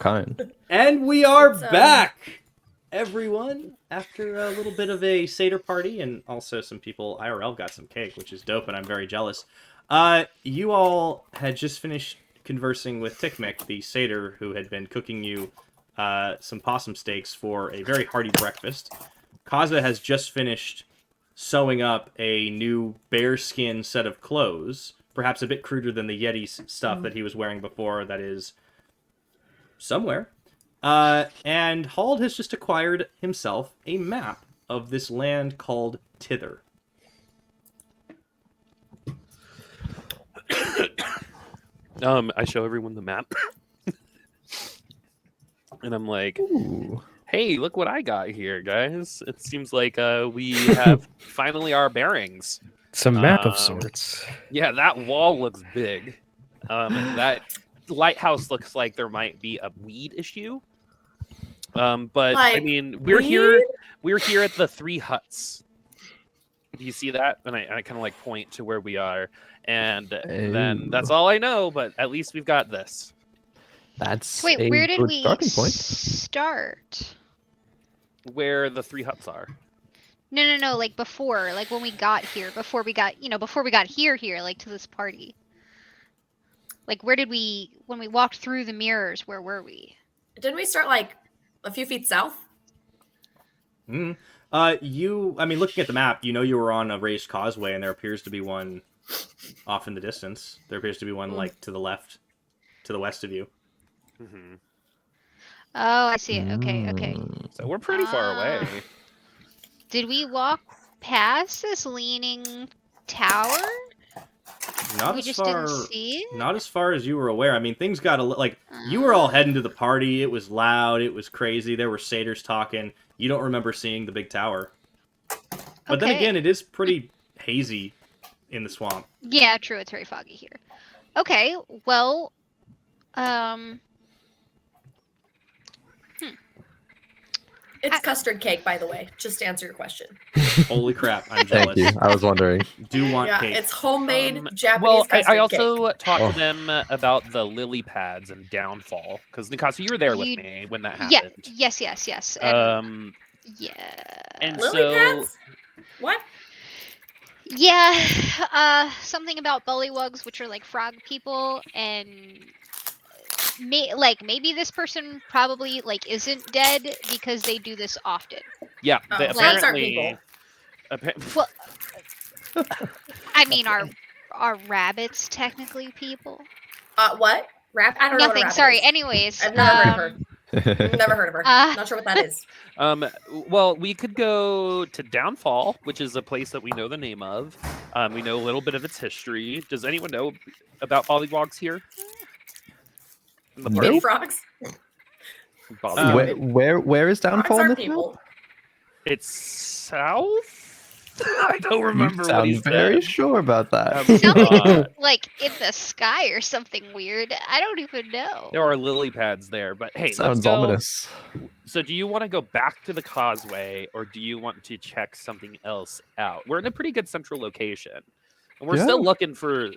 kind. And we are back, everyone, after a little bit of a Satyr party, and also some people IRL got some cake, which is dope, and I'm very jealous. You all had just finished conversing with Tikmek, the Satyr, who had been cooking you some possum steaks for a very hearty breakfast. Kaza has just finished sewing up a new bearskin set of clothes, perhaps a bit cruder than the Yeti stuff that he was wearing before, that is somewhere. And Hauld has just acquired himself a map of this land called Hither. I show everyone the map. And I'm like, ooh. Hey, look what I got here, guys. It seems like we have finally our bearings. It's a map of sorts. Yeah, that wall looks big. That lighthouse looks like there might be a weed issue. But like, I mean, we're here at the 3 huts. Do you see that? And I kind of like point to where we are. And then that's all I know, but at least we've got this. That's Wait, a where did good we starting point. start? Where the 3 huts are. No, like before, like when we got here, before we got here, like to this party. Like when we walked through the mirrors, where were we? Didn't we start like a few feet south? Looking at the map, you were on a raised causeway, and there appears to be one off in the distance. There appears to be one like to the left, to the west of you. Mm-hmm. Oh, I see it. Okay. So we're pretty far away. Did we walk past this leaning tower? Not We as just far, didn't see it? not as far as you were aware. I mean, things got you were all heading to the party. It was loud. It was crazy. There were satyrs talking. You don't remember seeing the big tower. But then again, it is pretty hazy in the swamp. Yeah, true. It's very foggy here. Okay, well, It's custard cake, by the way, just to answer your question. Holy crap, I'm jealous. Thank you. I was wondering. Do want cake. It's homemade Japanese well, custard I also cake. talked to them about the lily pads and downfall, because Ninkasi, you were there with me when that happened. Yes. And, and Lily so pads? What? Yeah, something about bullywugs, which are like frog people, and maybe this person probably like isn't dead because they do this often. yeah, they frogs aren't apparently. Well, I mean, are rabbits technically people? What? Rap? I don't know. Nothing. What a Sorry. rabbit is. Anyways, I've never heard of her. Never heard of her. Not sure what that is. Well, we could go to Downfall, which is a place that we know the name of. We know a little bit of its history. Does anyone know about Bollywogs here? Big frogs. Where is Downfall? Frogs are people. It's south. I don't remember what he I'm said. very sure about that. something like in the sky or something weird. I don't even know. There are lily pads there, but hey, Sounds let's go. ominous. So do you want to go back to the causeway, or do you want to check something else out? We're in a pretty good central location, and we're still looking for,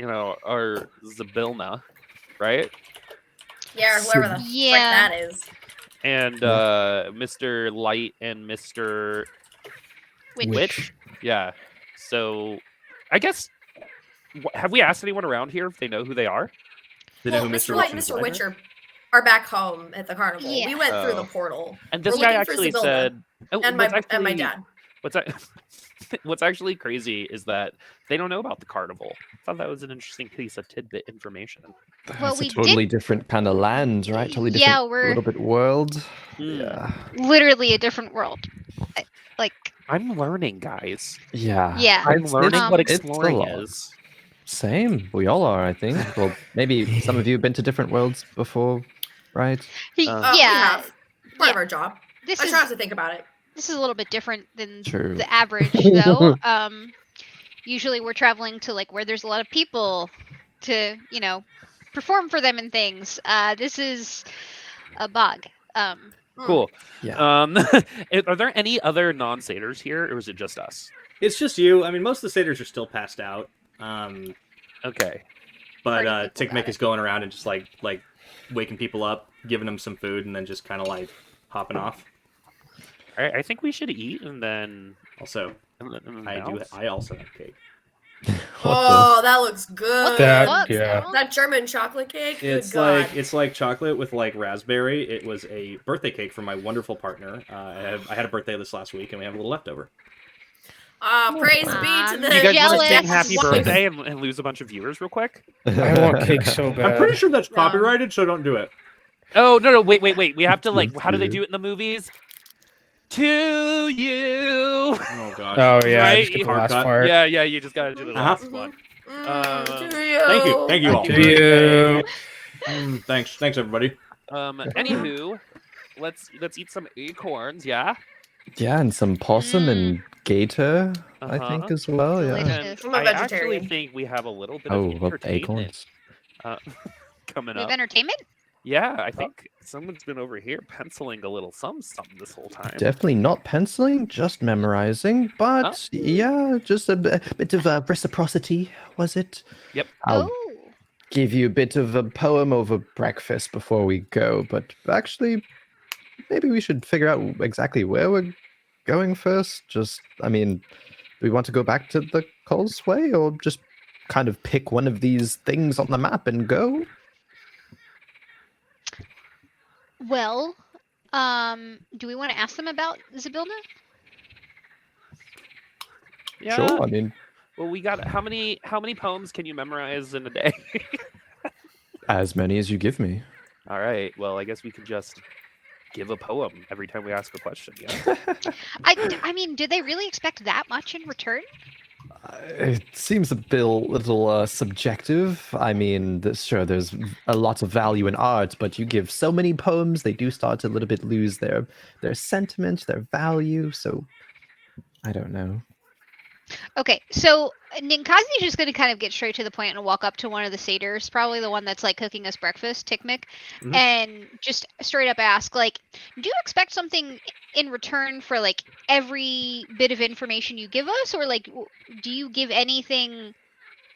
our Zabilna, right? Yeah, or whoever the frick that is. And Mr. Light and Mr. Witch? Yeah. So, I guess, have we asked anyone around here if they know who they are? They know Well, who Mr. Light and Mr. Witcher are back home at the carnival. Yeah. We went through the portal. And this We're guy looking for actually Zabilna said... and my dad. What's actually crazy is that they don't know about the carnival. I thought that was an interesting piece of tidbit information. Well, It's we a totally did- different kind of land, right? Totally different. Yeah, we're- little bit world. Hmm. Yeah. Literally a different world. Like, I'm learning, guys. Yeah. yeah. I'm learning what it's a exploring lot. is. Same. We all are, I think. Well, maybe some of you have been to different worlds before, right? We Yeah. have. Part of our job. This I is try not to think about it. this is a little bit different than True. the average, though. Usually we're traveling to like where there's a lot of people to, perform for them and things. This is a bog. Cool. Yeah. Are there any other non-satyrs here, or is it just us? It's just you. I mean, most of the satyrs are still passed out. Okay. But Party people Tikmek got is going around and just like waking people up, giving them some food, and then just kind of like hopping off. All right, I think we should eat and then. Also, bounce. I also have cake. Oh, that looks good. Fuck, yeah. Sal? That German chocolate cake. It's Good God. like chocolate with like raspberry. It was a birthday cake for my wonderful partner. I had a birthday this last week, and we have a little leftover. Praise be to I'm the You guys want to jealous. sing happy wife. birthday and lose a bunch of viewers real quick? I want cake so bad. I'm pretty sure that's No. copyrighted, so don't do it. Oh no, wait. We have to like. Yes, How do they dude. do it in the movies? To you. Oh gosh. Oh yeah, Right? just get the Hard last cut. part. Yeah. You just gotta do the Uh-huh. last one. Thank you all. To you. Thanks everybody. Anywho, let's eat some acorns. Yeah. Yeah, and some possum and gator, I Uh-huh. think, as well. Yeah. Delicious. And I'm a I actually vegetarian. think we have a little bit Oh, of well, entertainment acorns. coming We have up. entertainment? Yeah, I think someone's been over here penciling a little something this whole time. Definitely not penciling, just memorizing. But yeah, just a bit of reciprocity, was it? Yep. I'll Oh. give you a bit of a poem over breakfast before we go. But actually, maybe we should figure out exactly where we're going first. I mean, do we want to go back to the causeway or just kind of pick one of these things on the map and go? Well, do we want to ask them about Zybilna? Yeah. Sure. I mean, Well, we got how many poems can you memorize in a day? as many as you give me. All right. Well, I guess we could just give a poem every time we ask a question. Yeah. I mean, did they really expect that much in return? It seems a little subjective. I mean, sure, there's a lot of value in art, but you give so many poems, they do start to a little bit lose their sentiment, their value. So, I don't know. Okay, so Ninkasi is just going to kind of get straight to the point and walk up to one of the satyrs, probably the one that's like cooking us breakfast, Tikmik, Mhm. and just straight up ask, like, do you expect something in return for like every bit of information you give us, or like, do you give anything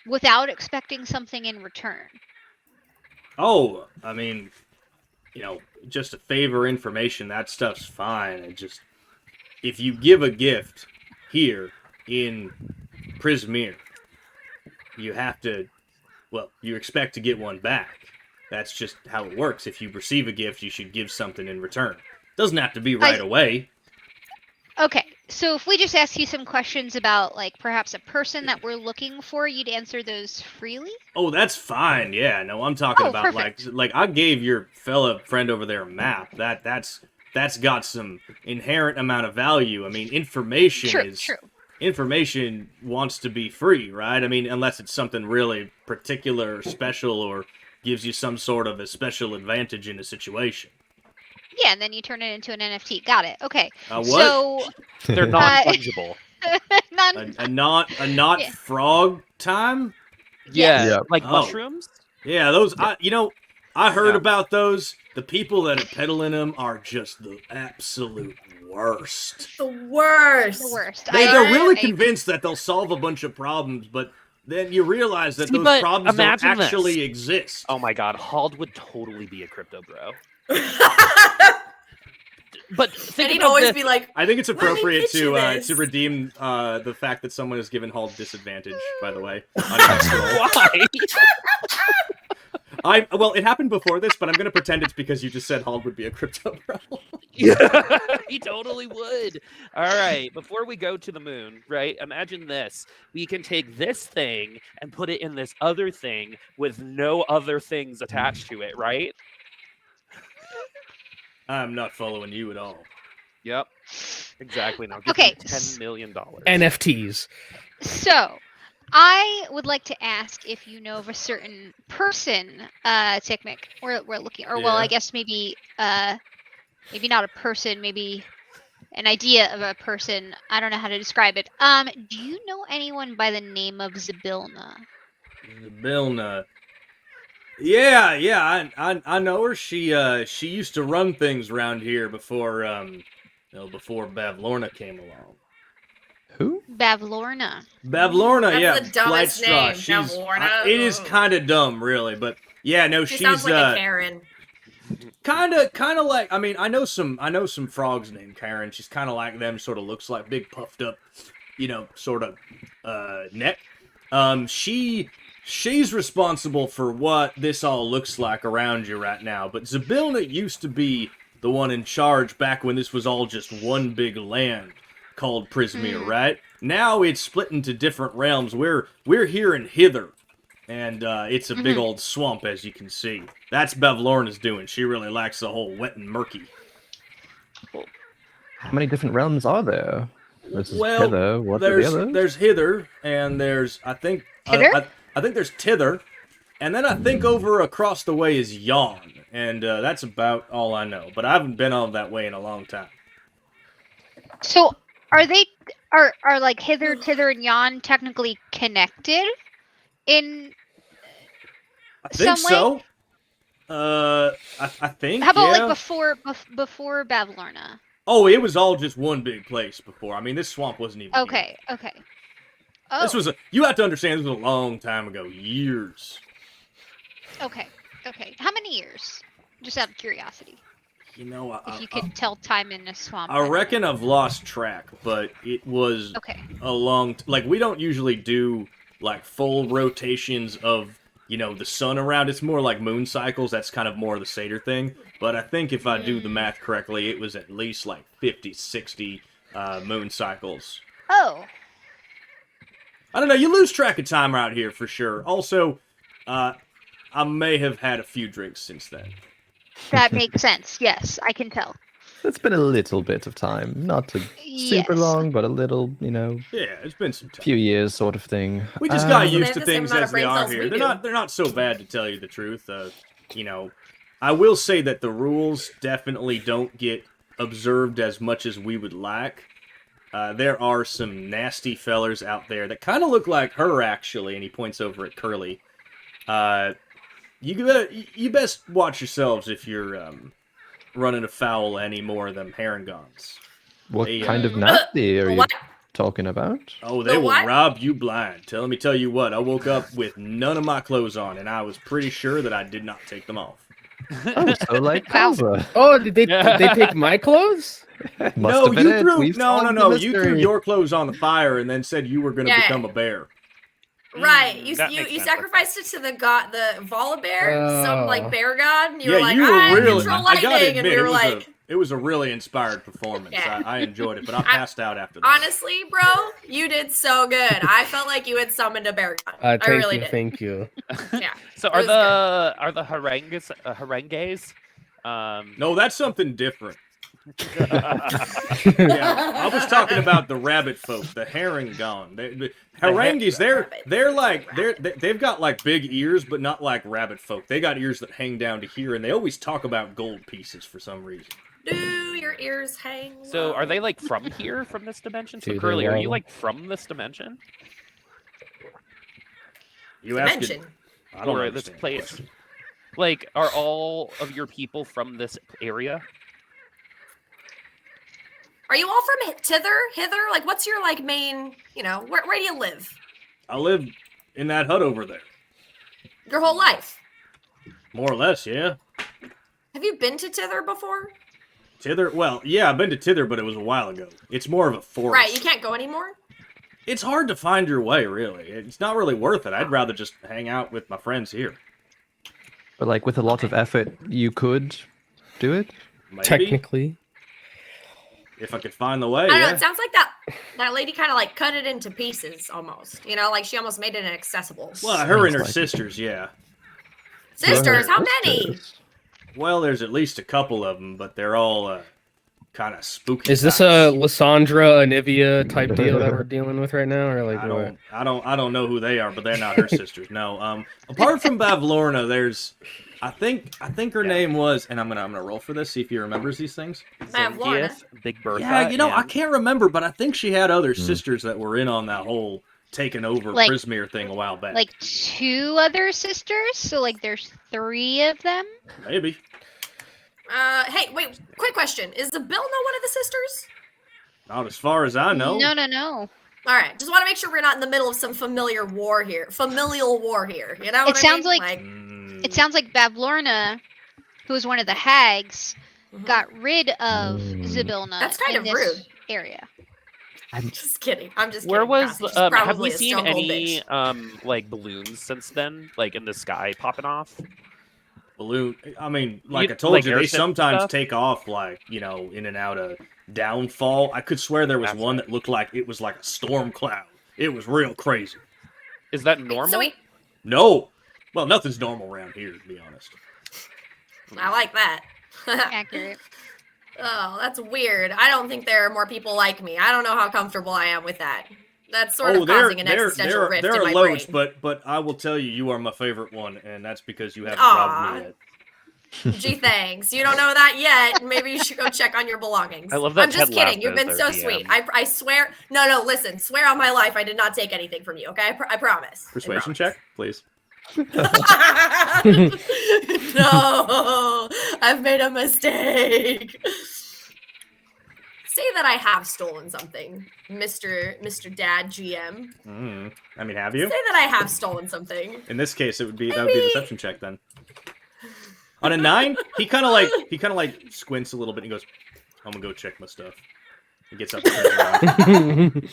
without expecting something in return? Oh, I mean, just a favor information, that stuff's fine. It just, if you give a gift here in Prismir, you have to, you expect to get one back. That's just how it works. If you receive a gift, you should give something in return. Doesn't have to be right away. Okay, so if we just ask you some questions about like perhaps a person that we're looking for, you'd answer those freely? Oh, that's fine. Yeah, no, I'm talking Oh, about perfect. like I gave your fella friend over there a map. That's got some inherent amount of value. I mean, information information wants to be free, right? I mean, unless it's something really particular or special or gives you some sort of a special advantage in a situation. Yeah, and then you turn it into an NFT. Got it. Okay. What? So They're not fungible. none. a not Yeah. frog time? Yeah, Yeah. like Oh. mushrooms. Yeah, those. I heard Yeah. about those. The people that are peddling them are just the absolute worst. The worst. The worst. They're really I- convinced that they'll solve a bunch of problems, but then you realize that See, those but problems don't imagine this. actually exist. Oh my god, Hauld would totally be a crypto bro. But And think he'd about always this. be like, I think it's Let me appropriate pitch you to this. redeem the fact that someone has given Hauld disadvantage. By the way, on next roll. Why? Well, it happened before this, but I'm going to pretend it's because you just said Hauld would be a crypto bro. Yeah, he totally would. All right, before we go to the moon, right? Imagine this. We can take this thing and put it in this other thing with no other things attached to it, right? I'm not following you at all. Yep. Exactly. Now give Okay, me $10 million. NFTs. So, I would like to ask if you know of a certain person, Tikmik, we're looking, or well, Yeah. I guess maybe maybe not a person, maybe an idea of a person. I don't know how to describe it. Do you know anyone by the name of Zybilna? Bilna. Yeah, I know her. She used to run things around here before before Bavlorna came along. Who? Bavlorna. Bavlorna, That's yeah, the dumbest Blightstraw. name, She's Bavlorna. it is kind of dumb, really, but Yeah, no, She she's sounds like a Karen. kind of like. I mean, I know some frogs named Karen. She's kind of like them. Sort of looks like big puffed up, sort of neck. She's responsible for what this all looks like around you right now. But Zybilna used to be the one in charge back when this was all just one big land called Prismere, right? Now it's split into different realms. We're here in Hither, and it's a big old swamp, as you can see. That's Bavlorna's doing. She really likes the whole wet and murky. How many different realms are there? This is Well, Hither. What are the others? there's Hither, and there's I think Hither? I think there's Tither, and then I think over across the way is Yawn, and that's about all I know. But I haven't been on that way in a long time. So are they are like Hither, Tither, and Yon technically connected in I think some way? so. I think. How about yeah. like before Bavlorna? Oh, it was all just one big place before. I mean, this swamp wasn't even. Okay. Oh. This was you have to understand. This was a long time ago, years. Okay. How many years? Just out of curiosity. You know, If you could tell time in a swamp. I reckon I've lost track, but it was a long. Like we don't usually do like full rotations of the sun around. It's more like moon cycles. That's kind of more the Satyr thing. But I think if I do the math correctly, it was at least like 50, 60 moon cycles. Oh. I don't know. You lose track of time out here for sure. Also, I may have had a few drinks since then. That makes sense. Yes, I can tell. It's been a little bit of time. Not super Yes. long, but a little, Yeah, it's been some time. few years sort of thing. We just got They used have to the same things amount as of they brain are cells here. we They're do. not so bad, to tell you the truth. I will say that the rules definitely don't get observed as much as we would like. There are some nasty fellers out there that kind of look like her, actually, and he points over at Curly. You best watch yourselves if you're running afoul any more of them herringons. What They, kind of nasty are you What? talking about? Oh, they The will what? rob you blind. Let me tell you what, I woke up with none of my clothes on, and I was pretty sure that I did not take them off. Oh, so like Wow. Kaza. Oh, did they take my clothes? Must No, have been you it. threw We've no. solved the You threw mystery. your clothes on the fire and then said you were going to Yeah. become a bear. Right, you that makes you sense. sacrificed it to the god, the Volibear, some like Oh. bear god, and you Yeah, were like, you were I really. control I gotta lightning, and admit, we were like, it was a really inspired performance. Yeah. I enjoyed it, but I passed out after that. honestly, bro, you did so good. I felt like you had summoned a bear god. I Thank really you, did. thank you. Yeah. So It was are the harangues? No, that's something different. Yeah, I was talking about the rabbit folk, the herringon. The harangues, they've got like big ears, but not like rabbit folk. They got ears that hang down to here, and they always talk about gold pieces for some reason. Do your ears hang? So are low? they like from here, from this dimension? So Dude, Curly, they're are you all- like from this dimension? You ask it. Dimension? I don't Or this understand the place? question. Like, are all of your people from this area? Are you all from Hither? Like, what's your like main? Where do you live? I live in that hut over there. Your whole life? More or less, yeah. Have you been to Tither before? Tither? Well, yeah, I've been to Tither, but it was a while ago. It's more of a forest. Right, you can't go anymore. It's hard to find your way, really. It's not really worth it. I'd rather just hang out with my friends here. But like with a lot of effort, you could do it. Maybe, Technically. if I could find the way. I don't know. Yeah. It sounds like that lady kind of like cut it into pieces almost. Like she almost made it inaccessible. Well, her and her Sounds like it. sisters, yeah. Sisters, how many? Sisters. Well, there's at least a couple of them, but they're all kind of spooky. Is this types. a Lysandra, Anivia type deal that we're dealing with right now, or like what? I don't know who they are, but they're not her sisters. No. Apart from Bavlorna, there's I think her name was, and I'm gonna roll for this, see if he remembers these things. Bavlorna. Zangief, Big Bertha. Yeah, I and- can't remember, but I think she had other sisters that were in on that whole taking over Like- Prismere thing a while back. Like 2 other sisters, so like there's 3 of them. Maybe. Hey, wait. Quick question: is the Bill know one of the sisters? Not as far as I know. No. All right, just want to make sure we're not in the middle of some familial war here. You know what It I sounds mean? like- It sounds like Bavlorna, who was one of the hags, Mhm. got rid of Mm. Zybilna That's kind in of this rude. area. I'm just kidding. I'm just Where kidding. was Cassie. She's have probably we a seen stone cold any bitch. like balloons since then, like in the sky popping off? Balloon. I mean, like I You- told like you, they airship sometimes stuff? take off, like, you know, in and out of downfall. I could swear there was That's one right. that looked like it was like a storm cloud. It was real crazy. Is that normal? So we, No. Well, nothing's normal around here, to be honest. I like that. Accurate. Oh, that's weird. I don't think there are more people like me. I don't know how comfortable I am with that. That's sort of causing an existential rift there in are my loads, brain. but I will tell you, you are my favorite one, and that's because you haven't Aw. robbed me yet. Gee, thanks. You don't know that yet. Maybe you should go check on your belongings. I love that I'm just Ted kidding. Lasso You've been is so our sweet. DM. I swear. No, listen. Swear on my life I did not take anything from you, okay? I promise. I Persuasion promise. check, please. No, I've made a mistake. Say that I have stolen something, Mr. Dad GM. I mean, have Say you? that I have stolen something. In this case, that would be a deception check then. On a 9, he kind of like squints a little bit and goes, "I'm gonna go check my stuff." He gets up and turns around.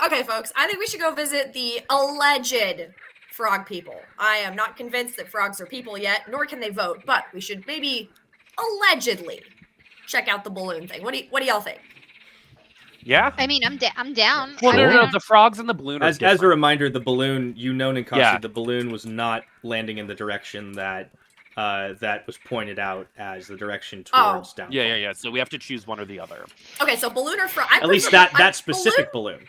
Okay, folks, I think we should go visit the alleged frog people. I am not convinced that frogs are people yet, nor can they vote, but we should maybe allegedly check out the balloon thing. What do y'all think? Yeah. I mean, I'm down. Well, I no, don't- the frogs and the balloon are As a different. reminder, the balloon, you know, Ninkasi, Yeah. the balloon was not landing in the direction that that was pointed out as the direction towards downfall. Yeah. So we have to choose one or the other. Okay, so balloon or frog? At least that specific balloon.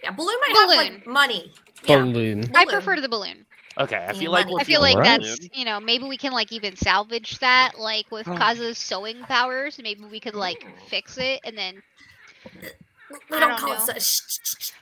Yeah, balloon might have like money. Yeah, Balloon. I prefer the balloon. Okay, I Yeah, feel like money. we're I feel like feeling that's, balloon. you know, maybe we can like even salvage that, like with Kaza's sewing powers. Maybe we could like fix it and then We I don't don't call know. it so.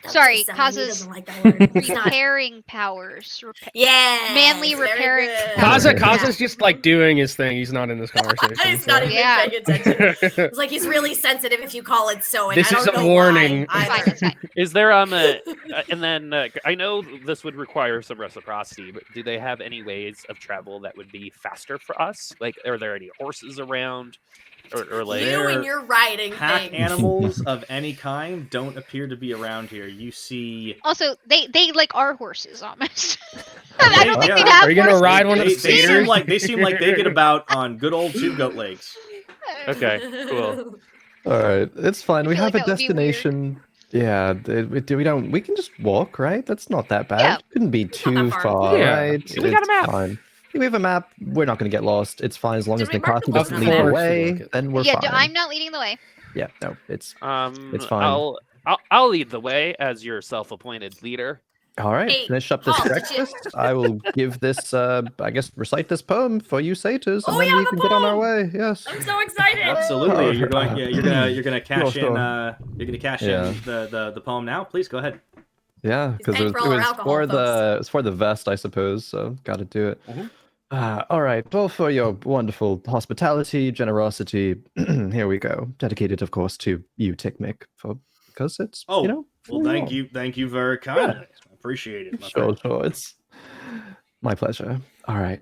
Don't Sorry, say Sally, he Kaza's doesn't like that word. He's not- repairing powers. Yeah. Manly repairing Kaza's just like doing his thing. He's not in this conversation. He's not even Yeah. paying attention. It's like he's really sensitive if you call it sewing. This I don't is a know warning. Why It's fine, either. it's fine. Is there and then I know this would require some reciprocity, but do they have any ways of travel that would be faster for us? Like, are there any horses around, or like? You There- and your writing Pack thing. animals of any kind don't appear to be around here. You see, Also, they like our horses almost. I don't think Yeah. they'd have Are you gonna horses. ride one of they the seem satyrs? like they get about on good old 2 goat legs. Okay, cool. All right, it's fine. We feel have like a that would be weird. destination. Yeah, we don't. We can just walk, right? That's not that bad. Yeah. Couldn't be not too that far. far, Yeah. right? We got a It's map. Fine. We have a map. We're not going to get lost. It's fine as long Did as we mark the Ninkasi doesn't balloon lead on the the map? way. Of course. Then we're Yeah, fine. I'm not leading the way. Yeah, no, it's It's fine. I'll lead the way as your self-appointed leader. all right. Hey, Finish up this Hauld, did you- breakfast. I will give this. I guess recite this poem for you satyrs, and Oh, then yeah, we the can get on our poem! way. Yes. I'm so excited. Absolutely, you're gonna cash Sure. in Yeah. the poem now. Please go ahead. Yeah, because paying it for all our was alcohol, for folks. it's for the vest, I suppose. So got to do it. Mhm. All right. Well, for your wonderful hospitality, generosity, here we go. Dedicated, of course, to you, Tickmick, because it's Oh, you know. Well, who thank are. you very kindly. I appreciate it. My Sure, friend. sure. It's my pleasure. All right.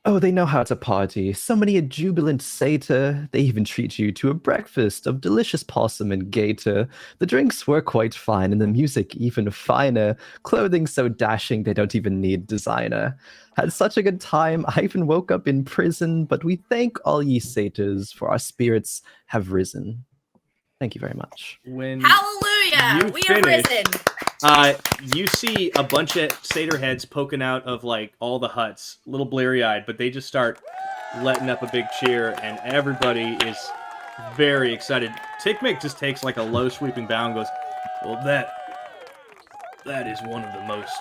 Oh, they know how to party. So many a jubilant satyr. They even treat you to a breakfast of delicious possum and gator. The drinks were quite fine, and the music even finer. Clothing so dashing they don't even need designer. Had such a good time, I even woke up in prison. But we thank all ye satyrs, for our spirits have risen. Thank you very much. When Hallelujah! You We have finish. risen. you see a bunch of satyr heads poking out of like all the huts, a little bleary-eyed, but they just start letting up a big cheer, and everybody is very excited. Tickmick just takes like a low sweeping bow and goes, "Well, that is one of the most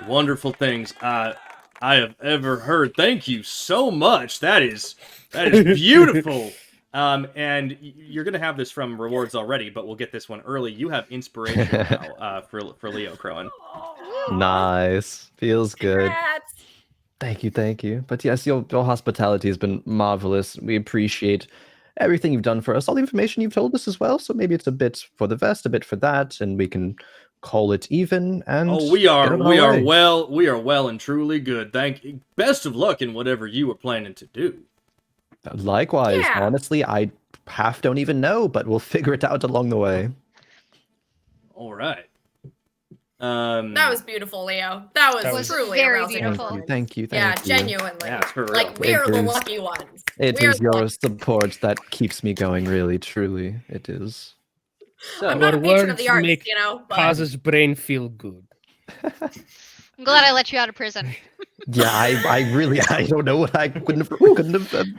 wonderful things I have ever heard. Thank you so much. That is beautiful." And you're gonna have this from rewards already, but we'll get this one early. You have inspiration now for Leo Khroen. Nice. Feels good. Congrats. Thank you. But yes, your hospitality has been marvelous. We appreciate everything you've done for us, all the information you've told us as well. So maybe it's a bit for the vest, a bit for that, and we can call it even and Oh, we get are on our way. we are well and truly good. Thank you. Best of luck in whatever you were planning to do. Likewise, Yeah. honestly, I half don't even know, but we'll figure it out along the way. All right. That was beautiful, Leo. That was, That was truly very arousing beautiful. performance. Thank you. Yeah, Thank you. genuinely. Yeah, it's for real. Like, we are the It is- lucky ones. It We're is the your lucky- support that keeps me going, really, truly. It is. So, I'm not a Your patron of words the arts, make you know, but Kaza's brain feel good. I'm glad I let you out of prison. Yeah, I really, I don't know what I couldn't have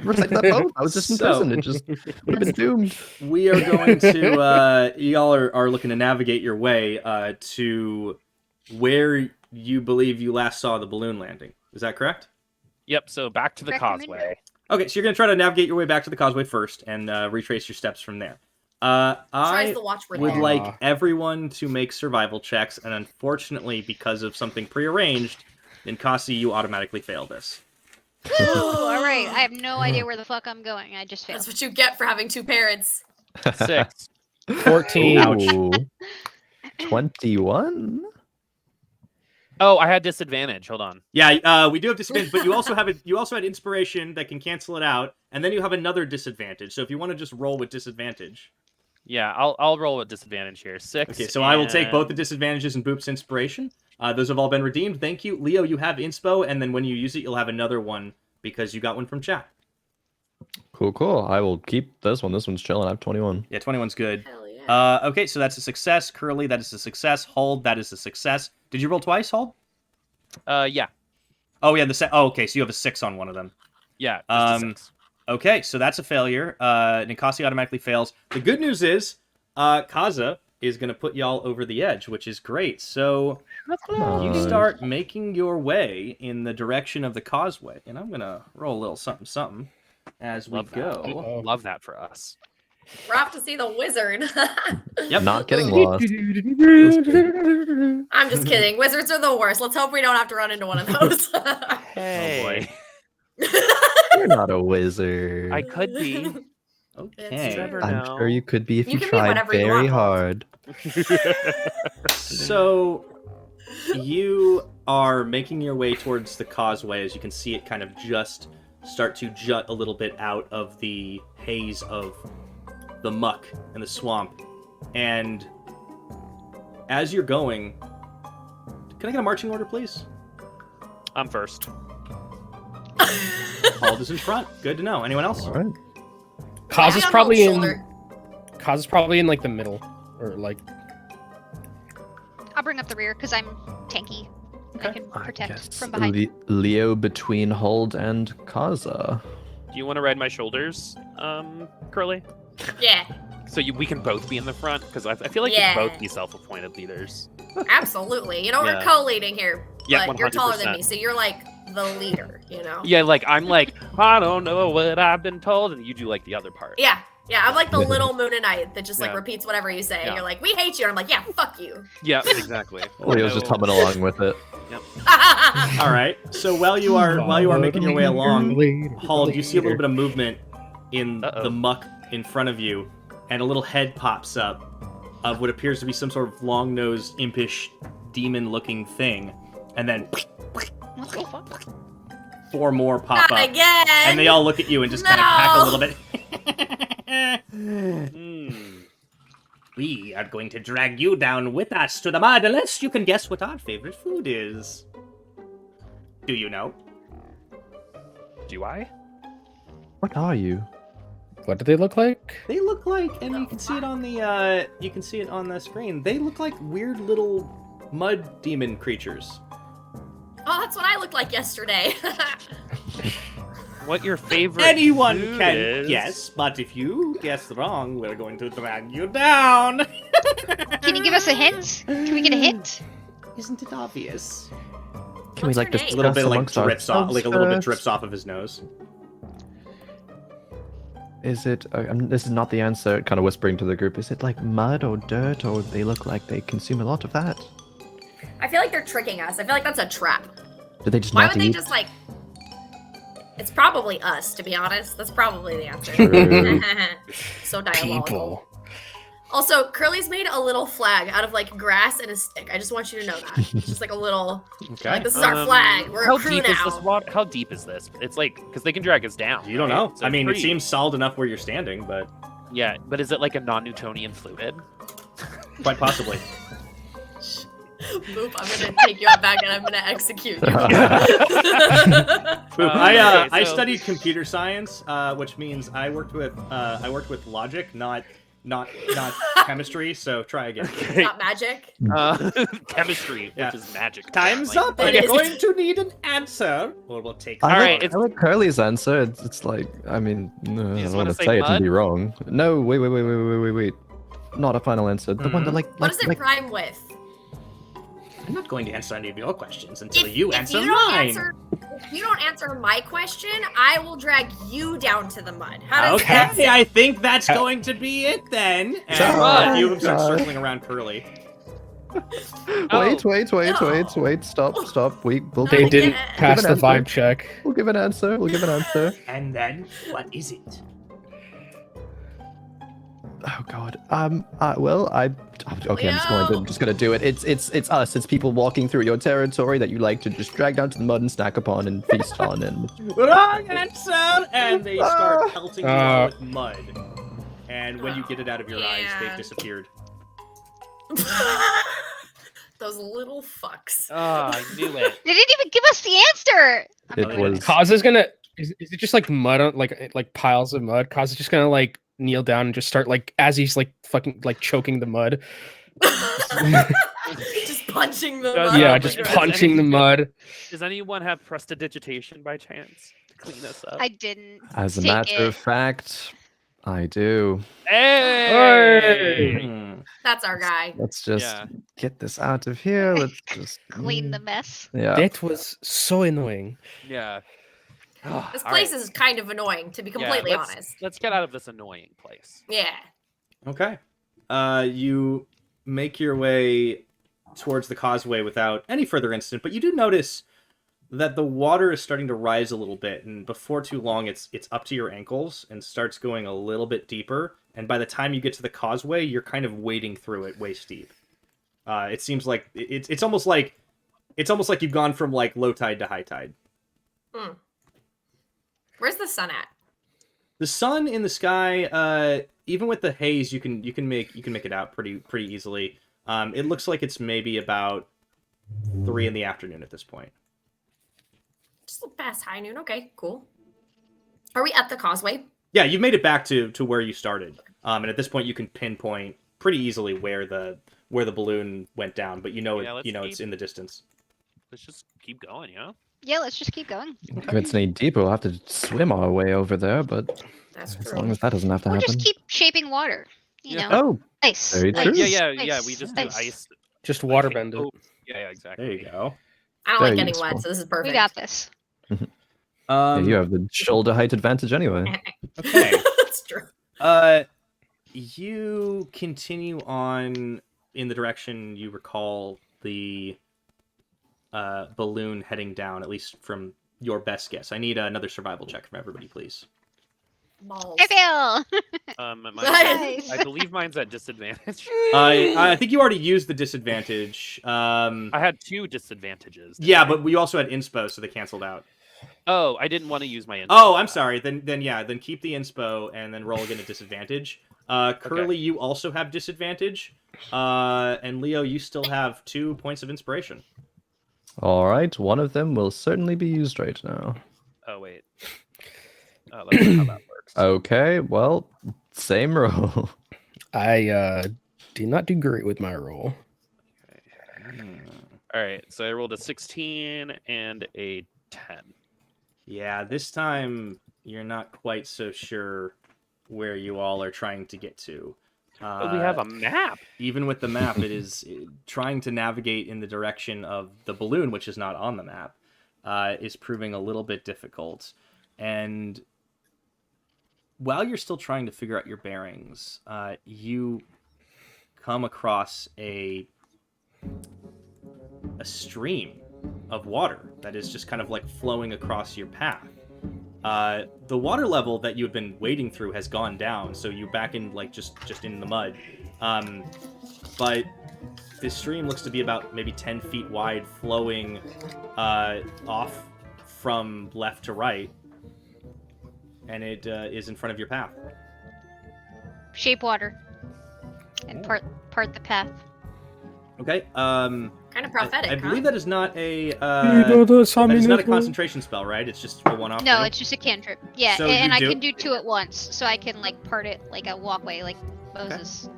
recited that poem. I was just in So- prison. It just would have been doomed. we are going to y'all are looking to navigate your way to where you believe you last saw the balloon landing. Is that correct? Yep. So back to the Recommend- causeway. Okay, so you're going to try to navigate your way back to the causeway first and retrace your steps from there. tries I to watch would Renee. like everyone to make survival checks, and unfortunately, because of something prearranged, Ninkasi, you automatically fail this. Ooh, all right. I have no idea where the fuck I'm going. I just failed. That's what you get for having two parents. 6. 14. Ooh. 21? Oh, I had disadvantage. Hold on. Yeah, we do have disadvantage, but you also had inspiration that can cancel it out, and then you have another disadvantage. So if you want to just roll with disadvantage. Yeah, I'll roll with disadvantage here. 6. Okay, so I will take both the and- disadvantages and Boop's inspiration. Those have all been redeemed. Thank you. Leo, you have inspo, and then when you use it, you'll have another one because you got one from chat. Cool, cool. I will keep this one. This one's chilling. I have 21. Yeah, 21's good. Hell yeah. Okay, so that's a success. Curly, that is a success. Hauld, that is a success. Did you roll twice, Hauld? Yeah. Oh, yeah, okay, so you have a 6 on one of them. Yeah. Just a 6. Okay, so that's a failure. Ninkasi automatically fails. The good news is, Kaza is going to put y'all over the edge, which is great. So you Nice. start making your way in the direction of the causeway. And I'm going to roll a little something, something as we Love go. that. Love that for us. We're off to see the wizard. Yep. Not getting lost. I'm just kidding. Wizards are the worst. Let's hope we don't have to run into one of those. Hey. You're not a wizard. I could be. Okay. Never I'm know. sure you could be if You you, can be tried whatever you very want, hard. So you are making your way towards the causeway as you can see it kind of just start to jut a little bit out of the haze of the muck and the swamp. And as you're going, can I get a marching order, please? I'm first. Hauld is in front. Good to know. Anyone else? All right. Kaza's Maybe on probably Hald's in. shoulder. Kaza's probably in like the middle, or like. I'll bring up the rear because I'm tanky. I can I protect guess from behind. Leo between Hauld and Kaza. Do you want to ride my shoulders, Curly? Yeah, So we can both be in the front? Because I feel like Yeah. you can both be self-appointed leaders. absolutely. You know, we're Yeah. co-leading here, Yeah, but you're taller than 100%. me, so you're like the leader, you know? Yeah, like I'm like, I don't know what I've been told, and you do like the other part. Yeah, I'm like the little Moonanite that just like Yeah. repeats whatever you say. Yeah. You're like, we hate you. And I'm like, yeah, fuck you. Yeah, exactly. Leo's just humming along with it. All right. So while you are making your way along, Hauld, you see a little bit of movement in Uh-oh. the muck in front of you, and a little head pops up of what appears to be some sort of long-nosed, impish, demon-looking thing, and then What the fuck? 4 more pop Not up, again. and they all look at you and just kind of hack a No. little bit. Mm. We are going to drag you down with us to the mud, unless you can guess what our favorite food is. Do you know? Do I? What are you? What do they look like? They look like, and you can see it on the screen. They look like weird little mud demon creatures. Oh, that's what I looked like yesterday. What your favorite Anyone food can is? guess, but if you guess wrong, we're going to drag you down. Can you give us a hint? Can we get a hint? Isn't it obvious? Can we What's like her name? discuss A little bit like amongst drips off, ourselves like a little bit first? drips off of his nose. Is it? This is not the answer. Kind of whispering to the group. Is it like mud or dirt, or they look like they consume a lot of that? I feel like they're tricking us. I feel like that's a trap. Do they just Why not would they eat? just like? It's probably us, to be honest. That's probably the answer. True. So diabolical. People. Also, Curly's made a little flag out of like grass and a stick. I just want you to know that. It's just like a little. Okay. Like, this is our flag. We're How a crew deep now. is this water? How deep is this? It's like because they can drag us down. You don't right? know. So I mean, pretty- it seems solid enough where you're standing, but Yeah, but is it like a non-Newtonian fluid? quite possibly. Boop, I'm gonna take you out back and I'm gonna execute you. Boop. Okay, I so- studied computer science, which means I worked with logic, not chemistry. So try again. Not magic. Chemistry, Yeah. which is magic. Time's Like, up. It I'm is. going to need an answer. Or we'll take. I Alright, like, I like Curly's answer. It's like, I mean, no, I just don't wanna want to say say it mud? and be wrong. No, wait. Not a final answer. The one that What does it rhyme with? I'm not going to answer any of your questions until If you answer don't mine. if you don't answer my question, I will drag you down to the mud. How does that Okay, sound? I think that's going to be it then. And Shut a few of them start up. circling around Curly. Wait. No. Stop. We'll They give, didn't Yeah. pass Give the an answer. vibe check. we'll give an answer. And then, what is it? Oh God. Okay. I'm Leo. just gonna do it. It's us. It's people walking through your territory that you like to just drag down to the mud and snack upon and feast on. And Wrong answer! And they start pelting you all Uh. with mud. And when you get it out of your eyes, they've Man. disappeared. Those little fucks. Oh, I knew it. They didn't even give us the answer. it was. Kaza's gonna. Is it just like mud on like piles of mud? Kaza's just gonna like kneel down and just start like as he's like fucking like choking the mud. Just punching the Does- mud. Yeah, but just is punching the mud. Does anyone have prestidigitation by chance to clean this up? I didn't. As a take matter it. of fact, I do. Hey! Hmm. That's our guy. Let's just Yeah. get this out of here. Let's just Clean the mess. Yeah. That was so annoying. Yeah. This place is kind of annoying, to be completely honest. Let's get out of this annoying place. Yeah. Okay. You make your way towards the causeway without any further incident, but you do notice that the water is starting to rise a little bit, and before too long, it's up to your ankles and starts going a little bit deeper. And by the time you get to the causeway, you're kind of wading through it waist deep. It seems like it's almost like you've gone from like low tide to high tide. Where's the sun at? The sun in the sky, even with the haze, you can make it out pretty easily. It looks like it's maybe about 3 in the afternoon at this point. Just past high noon. Okay, cool. Are we at the causeway? Yeah, you've made it back to where you started, and at this point you can pinpoint pretty easily where the balloon went down. But Yeah, it's in the distance. Let's just keep going, yeah? Yeah, let's just keep going. If it's any deeper, we'll have to swim our way over there. But That's as true. long as that doesn't have to Or happen. just keep shaping water. You Yeah. know, Oh, ice. very ice, true. Yeah, ice, we just do ice. ice. Just waterbend it. Oh, yeah, exactly. There you go. I don't Very like getting useful. wet, so this is perfect. We got this. yeah, you have the shoulder height advantage anyway. Okay. That's true. You continue on in the direction you recall the balloon heading down, at least from your best guess. I need another survival check from everybody, please. Balls. I fail. I believe mine's at disadvantage. I think you already used the disadvantage. I had 2 disadvantages. Yeah, but we also had inspo, so they canceled out. Oh, I didn't want to use my inspo. Oh, I'm sorry. Then keep the inspo and then roll again at disadvantage. Curly, you also have disadvantage. And Leo, you still have 2 points of inspiration. All right, one of them will certainly be used right now. Oh, wait. Let's see how that works. Okay, well, same roll. I did not do great with my roll. All right, so I rolled a 16 and a 10. Yeah, this time you're not quite so sure where you all are trying to get to. But we have a map. Even with the map, it is trying to navigate in the direction of the balloon, which is not on the map, is proving a little bit difficult. And while you're still trying to figure out your bearings, you come across a stream of water that is just kind of like flowing across your path. The water level that you have been wading through has gone down, so you're back in like just in the mud. But this stream looks to be about maybe 10 feet wide, flowing off from left to right, and it is in front of your path. Shape water. And part the path. Okay. Kind of prophetic, I believe huh? that is not a that is not a concentration spell, right? It's just a one-off. No, thing? it's just a cantrip. Yeah, So and you I do- can do 2 at once, so I can like part it like a walkway, like Moses.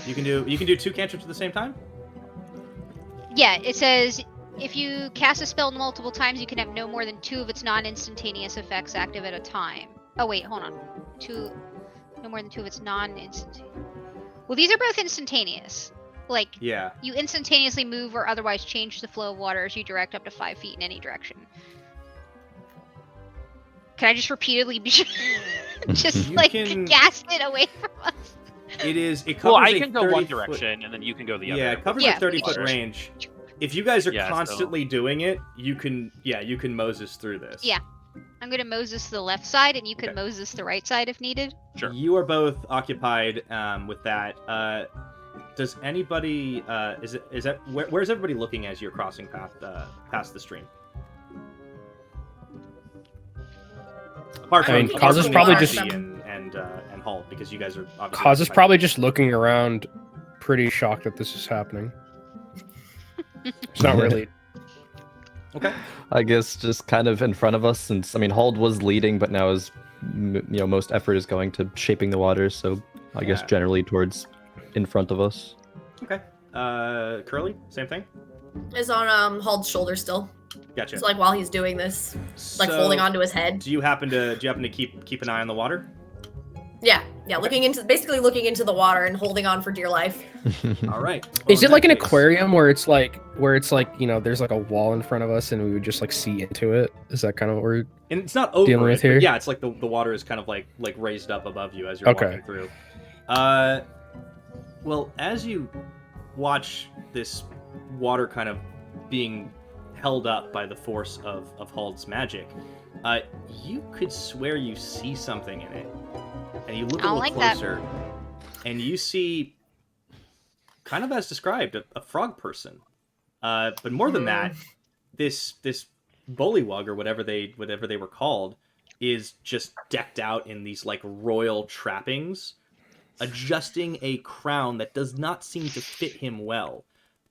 You can do 2 cantrips at the same time. Yeah, it says if you cast a spell multiple times, you can have no more than 2 of its non-instantaneous effects active at a time. Oh wait, hold on. No more than 2 of its non-instantaneous. Well, these are both instantaneous. Like, Yeah. you instantaneously move or otherwise change the flow of water as you direct up to 5 feet in any direction. Can I just repeatedly be just You like can- cast it away from us? It covers Well, I a can go 30 one foot- direction, and then you can go the other. Yeah, it covers Yeah, a 30-foot sure. range. If you guys are Yeah, so- constantly doing it, you can Moses through this. Yeah. I'm gonna Moses the left side, and you can Okay. Moses the right side if needed. Sure. You are both occupied with that. Does anybody where's everybody looking as you're crossing past the stream? Apart I mean, from Kaza's probably Ninkasi just- and Hauld, because you guys are obviously Kaza's occupied. probably just looking around, pretty shocked that this is happening. It's not really. Okay. I guess just kind of in front of us, since I mean Hauld was leading, but now his most effort is going to shaping the waters. So I guess Yeah. generally towards in front of us. Okay. Curly, same thing. Is on Hald's shoulder still. Gotcha. It's like while he's doing this, like So, holding onto his head. Do you happen to keep an eye on the water? Yeah, basically looking into the water and holding on for dear life. All right. Is Well, it like in an that case- aquarium where it's like there's like a wall in front of us and we would just like see into it? Is that kind of what we're And it's not over dealing it, with here? but yeah, it's like the water is kind of like raised up above you as you're Okay. walking through. Well, as you watch this water kind of being held up by the force of Hald's magic, you could swear you see something in it. And you look a I little like that. closer, and you see, kind of as described, a frog person. But more than that, this bullywug or whatever they were called is just decked out in these like royal trappings, adjusting a crown that does not seem to fit him well.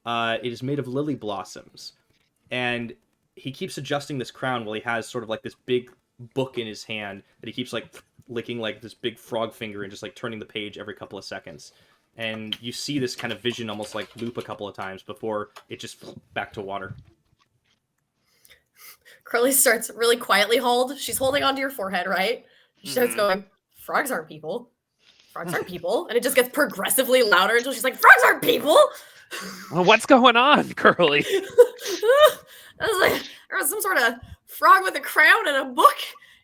It is made of lily blossoms, and he keeps adjusting this crown while he has sort of like this big book in his hand that he keeps like licking like this big frog finger and just like turning the page every couple of seconds. And you see this kind of vision almost like loop a couple of times before it just back to water. Curly starts really quietly hold. She's holding onto your forehead, right? She starts going, frogs aren't people. Frogs aren't people. And it just gets progressively louder until she's like, frogs aren't people! Well, what's going on, Curly? I was like, there was some sort of frog with a crown and a book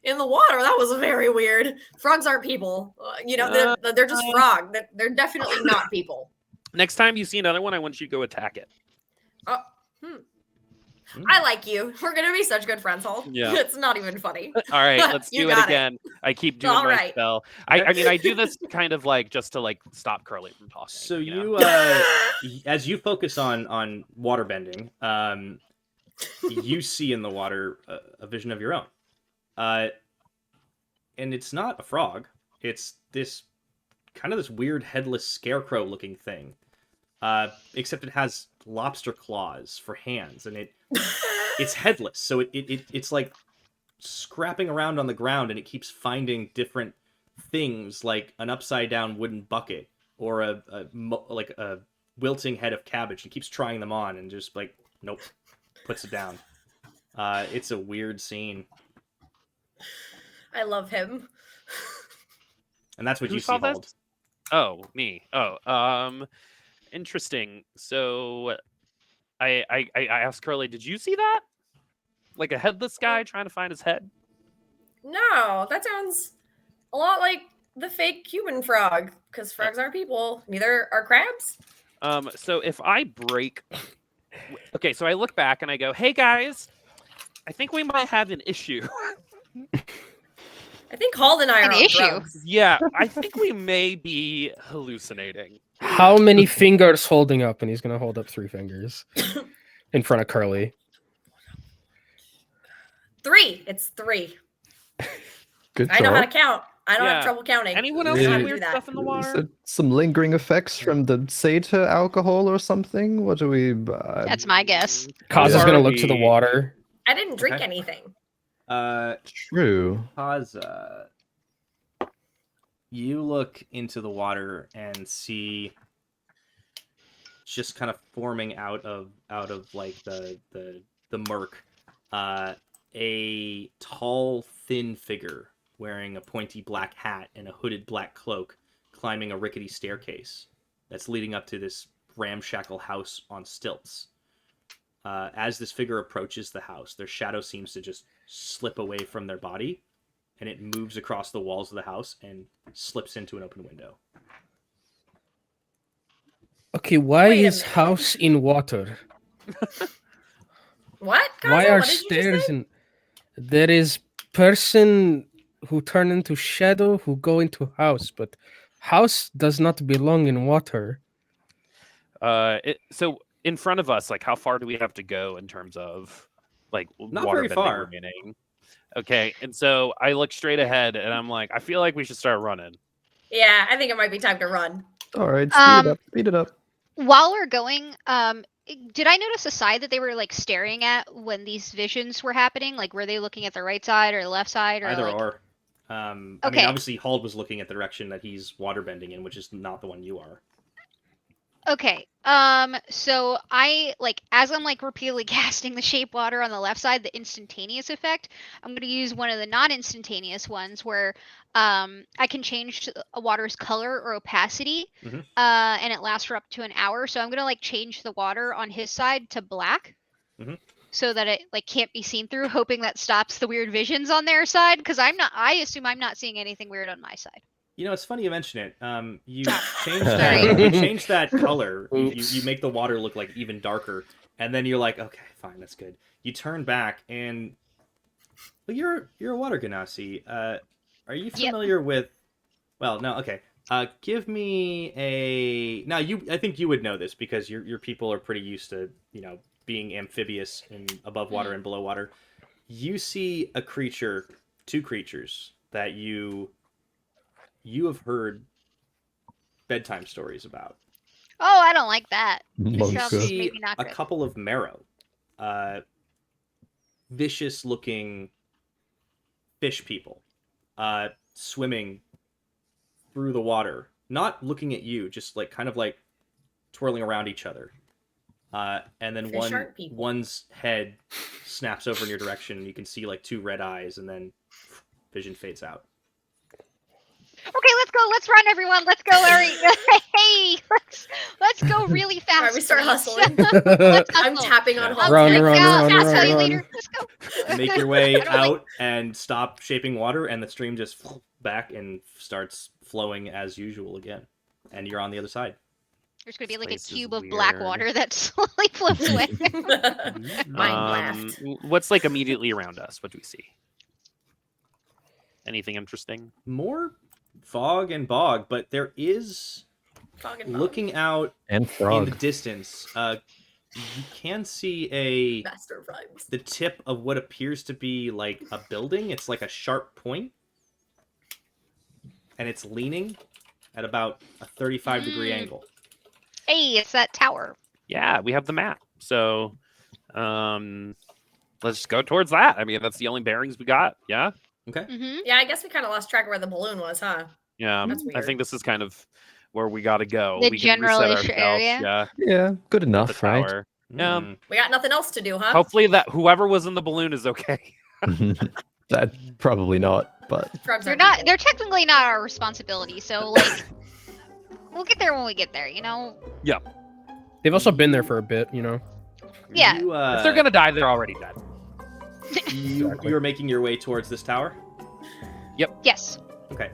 in the water. That was very weird. Frogs aren't people. They're just frog. They're definitely not people. Next time you see another one, I want you to go attack it. I like you. We're gonna be such good friends, Hauld. Yeah. It's not even funny. All right, let's You do it got it. again. I keep doing All my right. spell. I mean, I do this kind of like just to like stop Curly from talking. So know? as you focus on water bending, you see in the water a vision of your own. And it's not a frog. It's this weird headless scarecrow looking thing. Except it has lobster claws for hands, and it's headless, so it's like scrapping around on the ground, and it keeps finding different things like an upside down wooden bucket or a wilting head of cabbage, and keeps trying them on and just like nope, puts it down. It's a weird scene, I love him. and that's what Who you see, saw this? Hauld. Oh, me. Oh, interesting. So, I asked Curly, did you see that? Like a headless guy trying to find his head? No, that sounds a lot like the fake human frog, because frogs aren't people. Neither are crabs. So if I break... Okay, so I look back and I go, hey guys, I think we might have an issue. I think Hauld and I are An on issue? drugs. Yeah, I think we may be hallucinating. How many fingers holding up? And he's gonna hold up 3 fingers in front of Curly. 3. It's 3. Good I know how to job. count. I don't Yeah. have trouble counting. Anyone else Really? have Do weird that. stuff in the Is water? it some lingering effects from the Satyr alcohol or something? What do we? That's my guess. Kaza's gonna look to the Barbie. water. I didn't drink Okay. anything. True. Kaza, you look into the water and see just kind of forming out of like the murk, a tall, thin figure wearing a pointy black hat and a hooded black cloak, climbing a rickety staircase that's leading up to this ramshackle house on stilts. As this figure approaches the house, their shadow seems to just slip away from their body, and it moves across the walls of the house and slips into an open window. Okay, why Wait a is minute. house in water? What? Kaza? Why are What did you just stairs say? in? There is person who turn into shadow who go into house, but house does not belong in water. So in front of us, like, how far do we have to go in terms of like Not water very bending far. remaining? Okay, and so I look straight ahead, and I'm like, I feel like we should start running. Yeah, I think it might be time to run. All right, speed it Um, up. Speed it up. While we're going, did I notice a side that they were like staring at when these visions were happening? Like, were they looking at the right side or the left side, or Either like... or. I mean, Okay. obviously, Hauld was looking at the direction that he's waterbending in, which is not the one you are. Okay. So I like as I'm like repeatedly casting the shape water on the left side, the instantaneous effect, I'm gonna use one of the non-instantaneous ones where I can change a water's color or opacity, Mhm. and it lasts for up to an hour. So I'm gonna like change the water on his side to black. Mhm. So that it like can't be seen through, hoping that stops the weird visions on their side. Because I assume I'm not seeing anything weird on my side. You know, it's funny you mention it. You change Sorry. that. You change that color. You Oops. make the water look like even darker, and then you're like, okay, fine, that's good. You turn back, and well, you're a water Genasi. Are you Yep. familiar with? Well, no, okay. Give me a. Now, I think you would know this because your people are pretty used to being amphibious in above water and below water. You see a creature, 2 creatures that you have heard bedtime stories about. Oh, I don't like that. You Monka. sounds see maybe not a good. couple of marrow, vicious-looking fish people, swimming through the water, not looking at you, just like kind of like twirling around each other. And then Fish aren't people. one's head snaps over in your direction, and you can see like 2 red eyes, and then vision fades out. Okay, let's go. Let's run, everyone. Let's go, Larry. Hey, let's go really fast. Alright, we start please. hustling. Let's I'm hustle. tapping on Yeah. Hault's Run, neck. run, I'll, run, I'll run, tell you run. later. Let's go. Make your way I don't like- out and stop shaping water, and the stream just back and starts flowing as usual again. And you're on the other side. There's gonna be This like a place is cube of black weird. water that slowly floats away. Mind blast. What's like immediately around us? What do we see? Anything interesting? More fog and bog, but there is, Fog and fog. looking out And in the frog. distance, you can see Master of rhymes. the tip of what appears to be like a building. It's like a sharp point, and it's leaning at about a 35-degree angle. Hey, it's that tower. Yeah, we have the map. So, let's just go towards that. I mean, that's the only bearings we got. Yeah. Okay. Mm-hmm. Yeah, I guess we kind of lost track of where the balloon was, huh? Yeah. That's I weird. think this is kind of where we got to go. The We can reset general-ish ourselves, area? Yeah. Yeah, good The enough, right? tower. Yeah. Mm. We got nothing else to do, huh? Hopefully that whoever was in the balloon is okay. That probably not, but Frogs They're aren't not. people. They're technically not our responsibility. So like, we'll get there when we get there. You know. They've also been there for a bit, you know. Yeah. You, If they're gonna die, they're already dead. you're making your way towards this tower. Yes. Okay.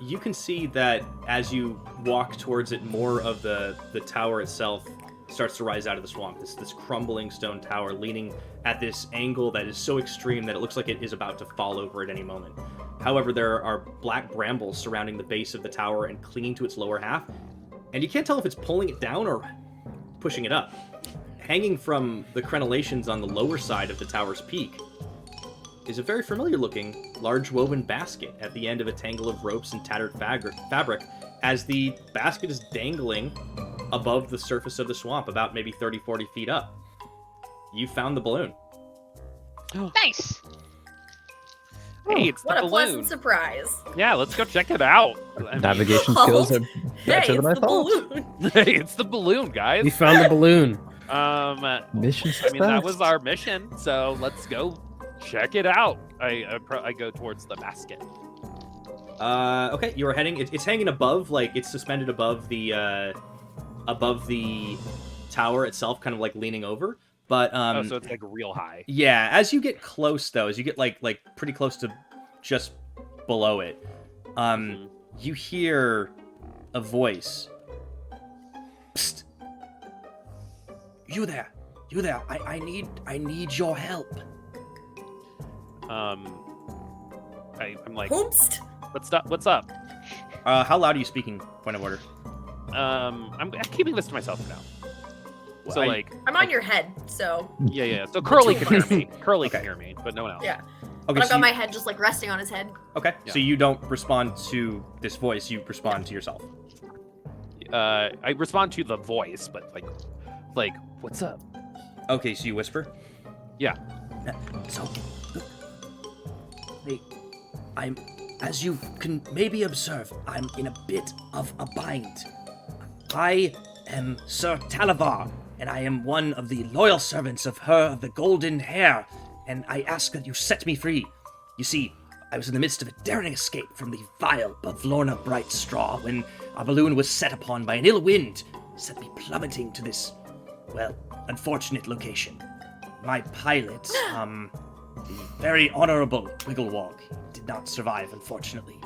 You can see that as you walk towards it, more of the tower itself starts to rise out of the swamp. This crumbling stone tower leaning at this angle that is so extreme that it looks like it is about to fall over at any moment. However, there are black brambles surrounding the base of the tower and clinging to its lower half, and you can't tell if it's pulling it down or pushing it up. Hanging from the crenellations on the lower side of the tower's peak is a very familiar-looking, large woven basket at the end of a tangle of ropes and tattered fabric, as the basket is dangling above the surface of the swamp, about maybe 30-40 feet up. You found the balloon. Nice. Hey, it's What the a balloon. pleasant surprise. Yeah, let's go check it out. I mean, Navigation skills are Hey, better it's than I the thought. balloon. hey, it's the balloon, guys. We found the balloon. Mission I mean, that success. was our mission, so let's go check it out. I go towards the basket. Okay, you're heading. It's hanging above, like it's suspended above the tower itself, kind of like leaning over. But Oh, so it's like real high. yeah, as you get close, though, as you get like pretty close to just below it, you hear a voice. Psst. You there? I need your help. I'm like, Hoomst. what's up? How loud are you speaking? Point of order. I'm keeping this to myself for now. So like, I'm on your head, so yeah. So Curly can hear me. Curly Okay. can hear me, but no one else. yeah. Okay, But I've so got you, my head just like resting on his head. okay, Yeah. so you don't respond to this voice. You respond to yourself. I respond to the voice, but like, what's up? Okay, so you whisper. Yeah. So, I'm, as you can maybe observe, I'm in a bit of a bind. I am Sir Talavar, and I am one of the loyal servants of her of the golden hair, and I ask that you set me free. You see, I was in the midst of a daring escape from the vile Bavlorna Bright Straw when our balloon was set upon by an ill wind, set me plummeting to this, well, unfortunate location. My pilot, the very honorable Wigglewog, did not survive, unfortunately.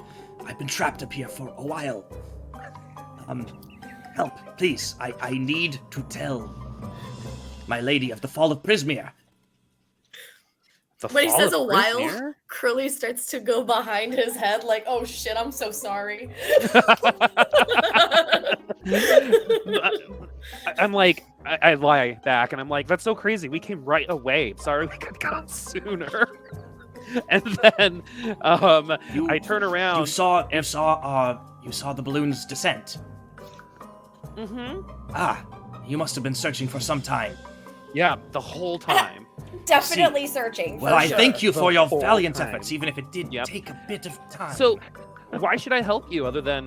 I've been trapped up here for a while. Help, please. I need to tell my lady of the fall of Prismere. The When he fall says of a while, Prismere? Curly starts to go behind his head like, oh shit, I'm so sorry. I'm like, I lie back and I'm like, that's so crazy. We came right away. Sorry we could come sooner. And then I turn around. You saw the balloon's descent. Mm-hmm. Ah, you must have been searching for some time. Yeah, the whole time. Definitely searching. Well, for I sure. thank you The for your whole valiant time. efforts, even if it did Yep. take a bit of time. So, why should I help you other than,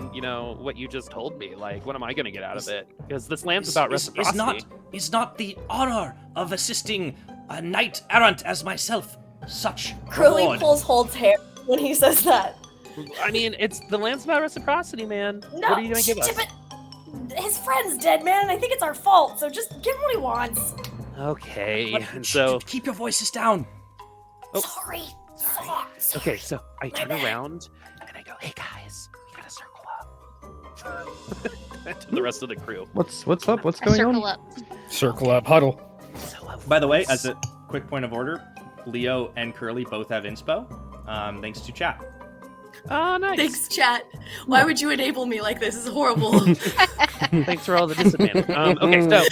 what you just told me? Like, what am I going to get out of it? Because this land's about reciprocity. Is not the honor of assisting a knight errant as myself such Curly reward? pulls Hold's hair when he says that. I mean, the land's about reciprocity, man. No, What are you going to give us? but his friend's dead, man, and I think it's our fault. So just give him what he wants. Okay, But and shh, so... keep your voices down. Oh. Sorry. Okay, so I turn bad. around and I go, "Hey guys, we gotta circle up." To the rest of the crew. What's up? What's A going circle on? up. Circle up, huddle. So, By the way, as a quick point of order, Leo and Curly both have inspo, thanks to chat. oh, nice. Thanks, chat. Why would you enable me like this? This is horrible. Thanks for all the disadvantage. Okay, so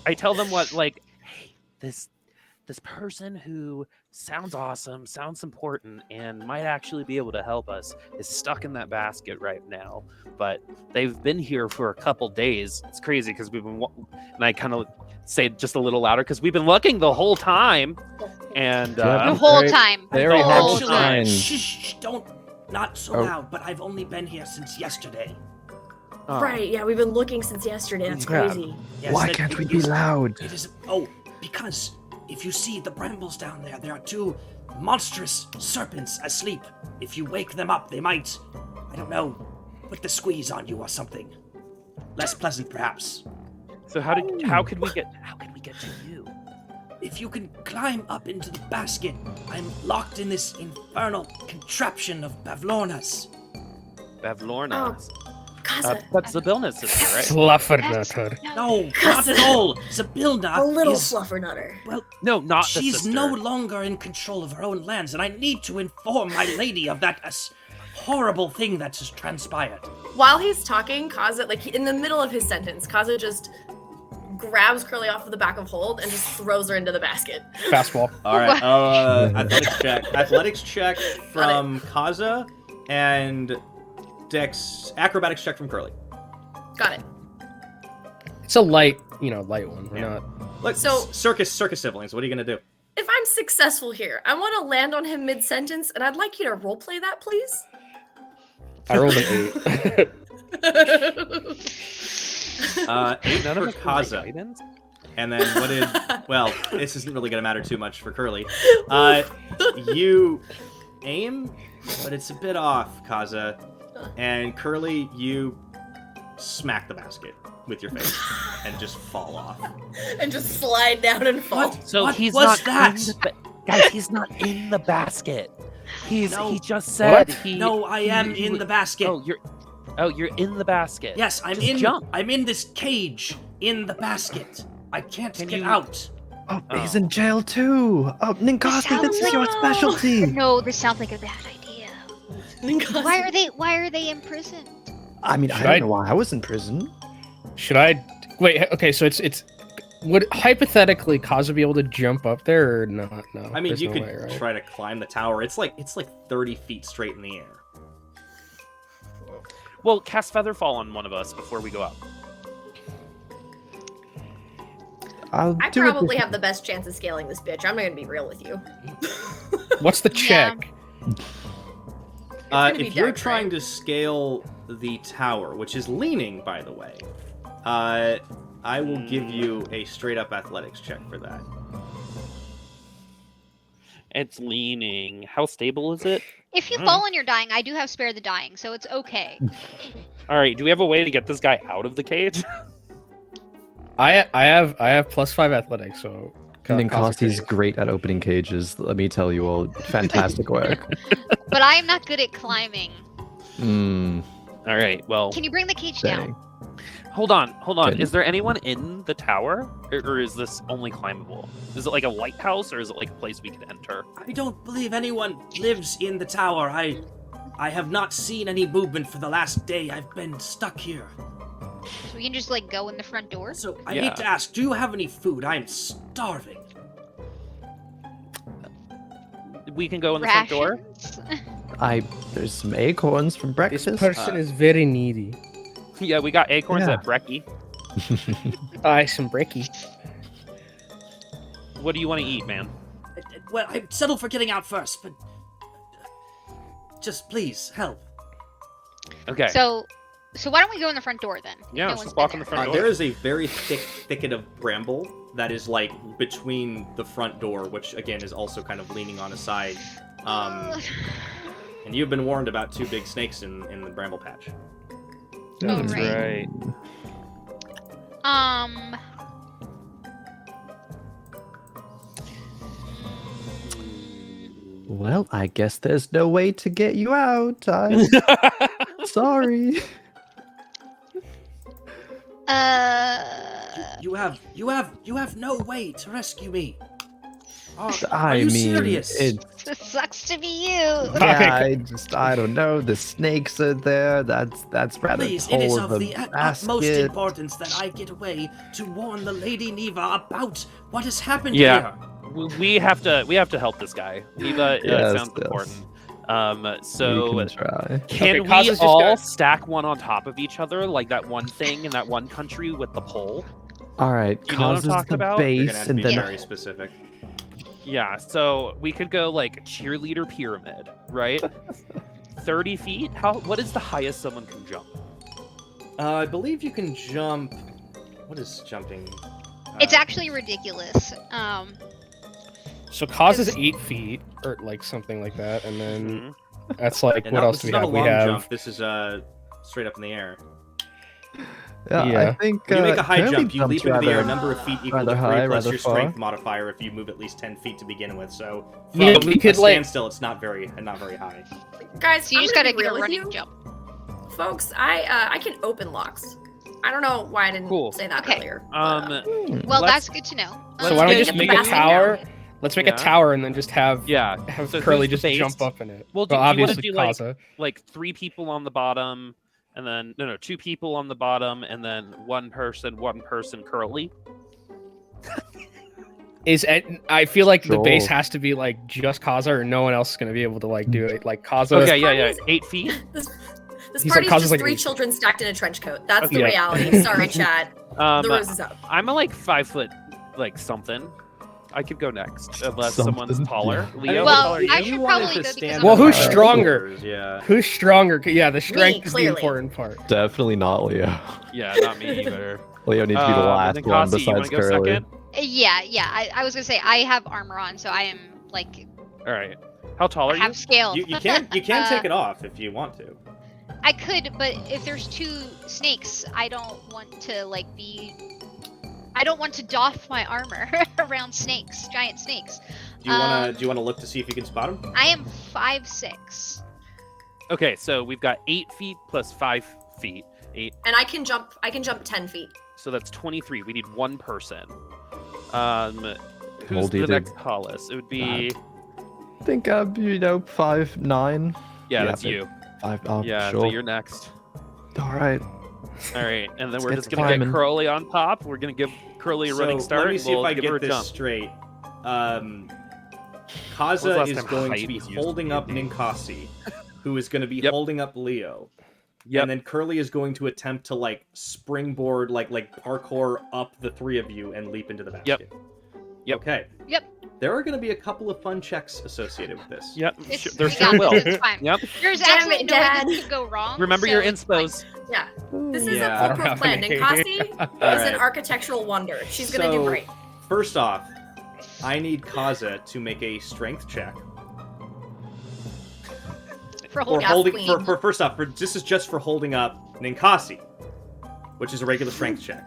I tell them what, like, hey, this person who sounds awesome, sounds important, and might actually be able to help us is stuck in that basket right now. But they've been here for a couple days. It's crazy because we've been, and I kind of say it just a little louder because we've been looking the whole time, and Yeah, The whole Very- time. very the hard whole to time. find. Shh, don't, not so Oh. loud, but I've only been here since yesterday. oh, Right, yeah, we've been looking since yesterday. That's Yeah. crazy. Yes, Why it- can't it we be is- loud? It is, because if you see the brambles down there, there are two monstrous serpents asleep. If you wake them up, they might, I don't know, put the squeeze on you or something. Less pleasant, perhaps. So how could we get to you? If you can climb up into the basket, I'm locked in this infernal contraption of Bavlornas. Bavlorna. Kaza, That's Zabilna's sister, right? Fluffernutter. No, not at all. Zabilna a little is... fluffernutter. Well, No, not the she's sister. no longer in control of her own lands, and I need to inform my lady of that horrible thing that has transpired. While he's talking, Kaza, like in the middle of his sentence, Kaza just grabs Curly off of the back of Hauld and just throws her into the basket. Fastball. All right, athletics check. Athletics check from Kaza, and acrobatics check from Curly. Got it. It's a light one. We're not. Look, So- circus siblings. What are you gonna do? If I'm successful here, I want to land on him mid-sentence, and I'd like you to roleplay that, please. I rolled an 8. 8 None for of us can write Kaza. guidance? And then what did... Well, this isn't really going to matter too much for Curly. You aim, but it's a bit off, Kaza. And Curly, you smack the basket with your face and just fall off. And just slide down and fall. What? So What he's was not that? in the guys. He's not in the basket. He just said What? he. No, I am in the basket. You're in the basket. Yes, I'm Just jump. I'm in this cage in the basket. I can't Can get you- out. Oh, he's in jail too. Oh, Ninkasi, sounds this is like- your specialty. No, this sounds like a bad idea. Why are they imprisoned? I mean, I Should don't I- know why I was in prison. Should I wait? Okay, so it's would hypothetically Kaza be able to jump up there or not? No. I mean, there's you no could way, right? try to climb the tower. It's like 30 feet straight in the air. Well, cast Featherfall on one of us before we go up. I'll I do it probably this- have the best chance of scaling this bitch. I'm gonna be real with you. What's the Yeah. check? gonna be If you're deck, trying right? to scale the tower, which is leaning, by the way, I will give you a straight up athletics check for that. It's leaning. How stable is it? If you Mm. fall and you're dying, I do have spare the dying, so it's okay. All right. Do we have a way to get this guy out of the cage? I have +5 athletics, so Ninkasi's great at opening cages. Let me tell you all, fantastic work. But I am not good at climbing. All right. Well, Can you bring the cage down? Dang. hold on. Can- Is there anyone in the tower, or is this only climbable? Is it like a lighthouse, or is it like a place we can enter? I don't believe anyone lives in the tower. I have not seen any movement for the last day. I've been stuck here. So we can just like go in the front door? So I Yeah. need to ask, do you have any food? I am starving. We can go in the front door. Rations? There's some acorns from This breakfast. person is very needy. Yeah, we got acorns Yeah. at Brecky. Some bricky. What do you want to eat, man? Well, I settled for getting out first, but just please help. Okay. So why don't we go in the front door then? Yeah, No let's one's walk been in the there. front door. There is a very thick thicket of bramble that is like between the front door, which again is also kind of leaning on a side. And you've been warned about 2 big snakes in the bramble patch. Oh, That's right. right. Well, I guess there's no way to get you out. I'm sorry. You have no way to rescue me. Are I you mean, serious? This sucks to be you. Yeah, I don't know. The snakes are there. That's rather Please, tall it is of of a the utmost basket. importance that I get away to warn the Lady Neva about what has happened Yeah. here. We have to help this guy. Neva Yes, sounds yes. important. So You can try. can Okay, we Kaza's just all got- stack one on top of each other, like that one thing in that one country with the pole? All right, You know what I'm causes talking the about? You're gonna base, have to and be then very specific. Yeah, so we could go like cheerleader pyramid, right? 30 feet? What is the highest someone can jump? I believe you can jump. What is jumping? It's actually ridiculous. So Kaza's 8 feet, or like something like that, and then Mhm. that's like And what no, else this do is we not have? a We long have jump. This is straight up in the air. yeah, Yeah. I think When you make a high Curly jump, you leap jumps into the air a rather- number of feet equal rather to 3 high, plus rather your strength far. modifier if you move at least 10 feet to begin with. So Yeah, from we could, a like- standstill, it's not very high. Guys, So you I'm just gonna gotta be get a real with running you. jump. folks, I can open locks. I don't know why I didn't Cool. say that Okay. earlier. Well, let's- that's good to know. So why don't we just get make the a basket tower? down. Let's make Yeah. a tower and then just have Yeah. So Curly who's just the base? jump up in it. Well, Well, do you wanna obviously do, like, Kaza. Like 3 people on the bottom, and then no, 2 people on the bottom, and then one person, Curly. I feel like the base Sure. has to be like just Kaza, or no one else is gonna be able to like do it. Like Kaza. Okay, yeah, party's- 8 feet. This He's like, party's Kaza's just like 3 8. children stacked in a trench coat. That's the Yeah. reality. Sorry, chat. The rose is up. I'm a like 5 foot, like something. I could go next unless Something, someone's taller. yeah. Leo, Well, how tall are I you? should You wanted probably to go because stand I'm Well, on who's the stronger? shoulders, Yeah. Who's stronger? Yeah, the strength is the clearly. important part. Definitely not Leo. Yeah, not me either. Leo needs to be the last then one Kasi, you wanna besides go Curly. second? Yeah. I was gonna say I have armor on, so I am like All right. How tall are I you? have scale. You can take it off if you want to. I could, but if there's 2 snakes, I don't want to I don't want to doff my armor around snakes, giant snakes. Do you wanna look to see if you can spot him? I am 5'6". Okay, so we've got 8 feet plus 5 feet. 8. And I can jump 10 feet. So that's 23. We need 1 person. Who's Moldy the did next tallest? It would be. I think 5'9". Yeah, Yeah, that's but- you. 5. Oh, Yeah, sure. so you're next. All right. All right, and then Let's we're get just gonna get climbing. Curly on top. We're gonna give Curly a running So start. let me see we'll if I give her get a this jump. straight. When's the Kaza last is time going to height be was used holding in up D&D? Ninkasi, who is going to be Yep. holding up Leo. Yep. And then Curly is going to attempt to like springboard, like parkour up the 3 of you and leap into the basket. Yep. Okay. Yep. There are going to be a couple of fun checks associated with this. Yep. It's, There we sure got will. this, it's fine. Yep. There's Damn absolutely it, no way Dad. this could go wrong. Remember so your it's fine. inspos. Yeah. This is Yeah. a I don't foolproof have plan. any. Ninkasi is Alright. an architectural wonder. She's gonna do So- great. First off, I need Kaza to make a strength check. For For holding Yeah, holding, queen. for first off, this is just for holding up Ninkasi, which is a regular strength check.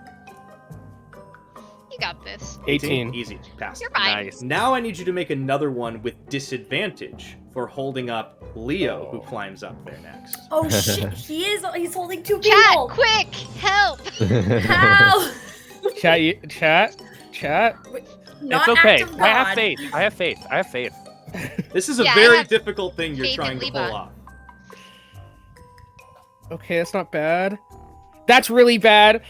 You got this. 18. Easy, pass. You're fine. Nice. Now I need you to make another one with disadvantage for holding up Leo, who climbs up there next. Oh shit, he's holding 2 Chat, people. quick, help! How? Chat. Not It's okay. act of I have God. faith. I have faith. I have faith. This is a Yeah, I very have difficult thing you're faith trying in to Leva. pull off. Okay, that's not bad. That's really bad.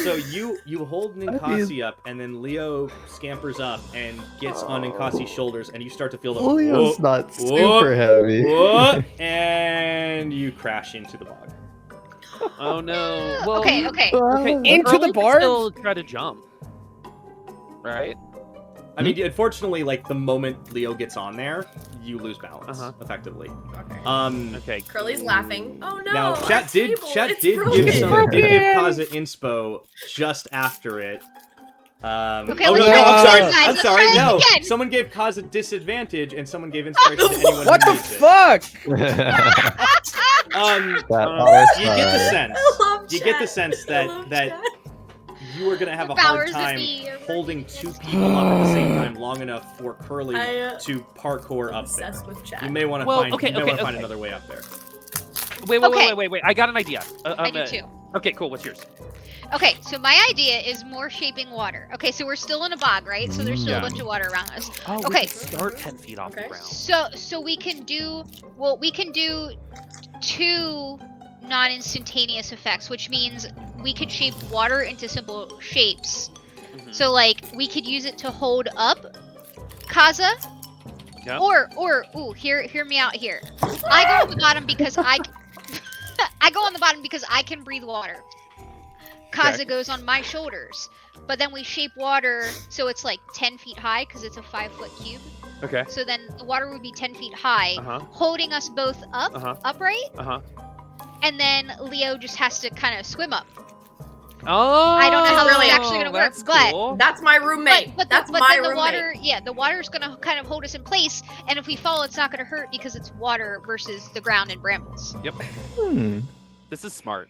So you hold Ninkasi up, and then Leo scampers up and gets on Ninkasi's shoulders, and you start to feel the Leo's whoa, not whoa, super heavy. whoa, and you crash into the bog. Oh no. Well, okay. okay, Into Curly the can barbs? Still try to jump. Right. I mean, unfortunately, like the moment Leo gets on there, you lose balance effectively. Okay. Curly's laughing. Oh no. Now, our chat did table, chat it's did broken. give Kaza inspo just after it. Okay, oh no, let's no, try I'm it sorry. again, guys. I'm Let's sorry. try it No, again. someone gave Kaza disadvantage, and someone gave inspiration to anyone What who the needs it. fuck? You get the sense. I love You get the chat. sense I that love that chat. you are gonna have The a hard powers that time be are holding working 2 against people up at the same time long enough for Curly I, to parkour up there. Obsessed with chat. You may want to Well, find. okay, you may okay, want to find okay. another way up there. Wait. I got an idea. I do too. Okay, cool. What's yours? Okay, so my idea is more shaping water. Okay, so we're still in a bog, right? So there's still Yeah. a bunch of water around us. Oh, Okay. we can start 10 feet off the Okay. ground. So we can do 2 non-instantaneous effects, which means we could shape water into simple shapes. Mhm. So like we could use it to hold up Kaza. Yeah. Or hear me out here. I go on the bottom because I go on the bottom because I can breathe water. Kaza Okay. goes on my shoulders. But then we shape water so it's like 10 feet high because it's a 5-foot cube. Okay. So then the water would be 10 feet high, Uh-huh. holding us both up, upright, Uh-huh. and then Leo just has to kind of swim up. Oh, I don't know how this is actually gonna work, that's but- cool. That's my roommate. That's my then the roommate. water, the water's gonna kind of hold us in place, and if we fall, it's not gonna hurt because it's water versus the ground and brambles. This is smart.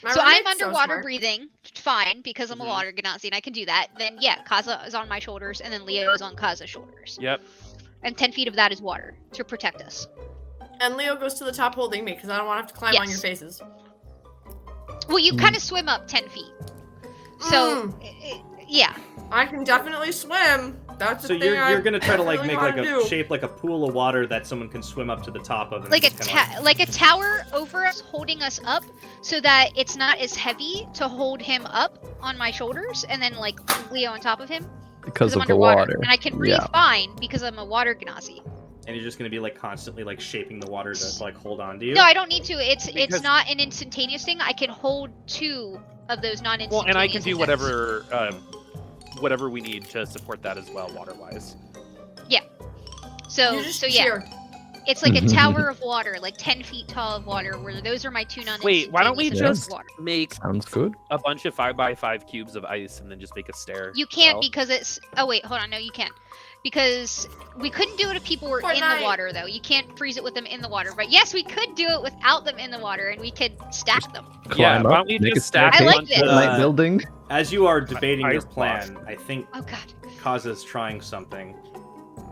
My So I'm roommate's so underwater smart. breathing, fine, because I'm a Mhm. water genasi and I can do that. Then yeah, Kaza is on my shoulders, and then Leo is on Kaza's shoulders. Yep. And 10 feet of that is water to protect us. And Leo goes to the top holding me because I don't want to have to climb on your Yes. faces. Well, you kind of swim up 10 feet. So, yeah. I can definitely swim. That's the So thing you're gonna try to like definitely make like wanna a do. shape like a pool of water that someone can swim up to the top of. And Like a just kinda like a tower over us, holding us up, so that it's not as heavy to hold him up on my shoulders, and then like Leo on top of him Because I'm of the underwater, water. and I can breathe fine because I'm a water genasi. and you're just gonna be like constantly like shaping the water to like hold on to you. No, I don't need to. It's Because- not an instantaneous thing. I can hold 2 of those non-instantaneous. Well, and I can do attacks. whatever we need to support that as well, water-wise. So You just so yeah, cheer. it's like a tower of water, like 10 feet tall of water. Where those are my 2 non-instantaneous. Wait, why don't we attacks just of water? make Sounds good. a bunch of 5x5 cubes of ice and then just make a stair? You can't well? because it's. Oh wait, hold on. No, you can't. Because we couldn't do it if people were in Fortnite. the water, though. You can't freeze it with them in the water. But yes, we could do it without them in the water, and we could stack them. Yeah, Climb why up, don't we make just a stack I staircase, like bunch this. of- night building. As you are debating your Ice blocks. plan, I think Oh god. Kaza's trying something.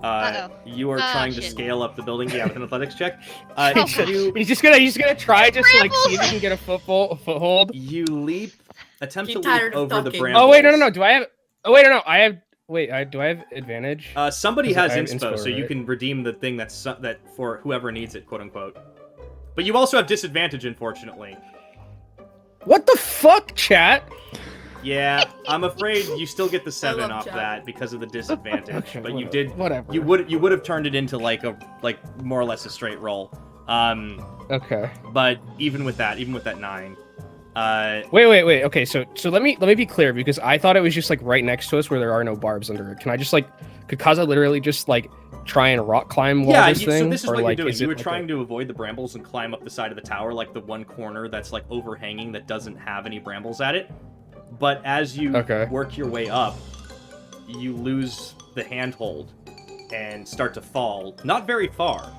Uh-oh. You are Oh, trying to shit. scale up the building. Yeah, with an athletics check. Oh, You He's just gonna try just to like see if he can get a foothold. you leap, attempt Get to leap tired of over the ducking. brambles. Oh wait, no. Do I have? Oh wait, no. I have. Wait, do I have advantage? Somebody Is it- has I have inspo, inspo, so you right? can redeem the thing that for whoever needs it, quote unquote. But you also have disadvantage, unfortunately. What the fuck, chat? Yeah, I'm afraid you still get the 7 love off chat. that because of the disadvantage. Okay, but you whatever. did. Whatever. You would have turned it into like more or less a straight roll. Okay. But even with that 9, Wait. Okay, so let me be clear because I thought it was just like right next to us where there are no barbs under it. Can I just like could Kaza literally just like try and rock climb yeah. this thing? So this is Or, what like, you're doing. is You it were like trying to avoid the brambles and climb up the side of the tower, like the one corner that's like overhanging that doesn't have any brambles at it. But as you Okay. work your way up, you lose the handhold and start to fall. Not very far,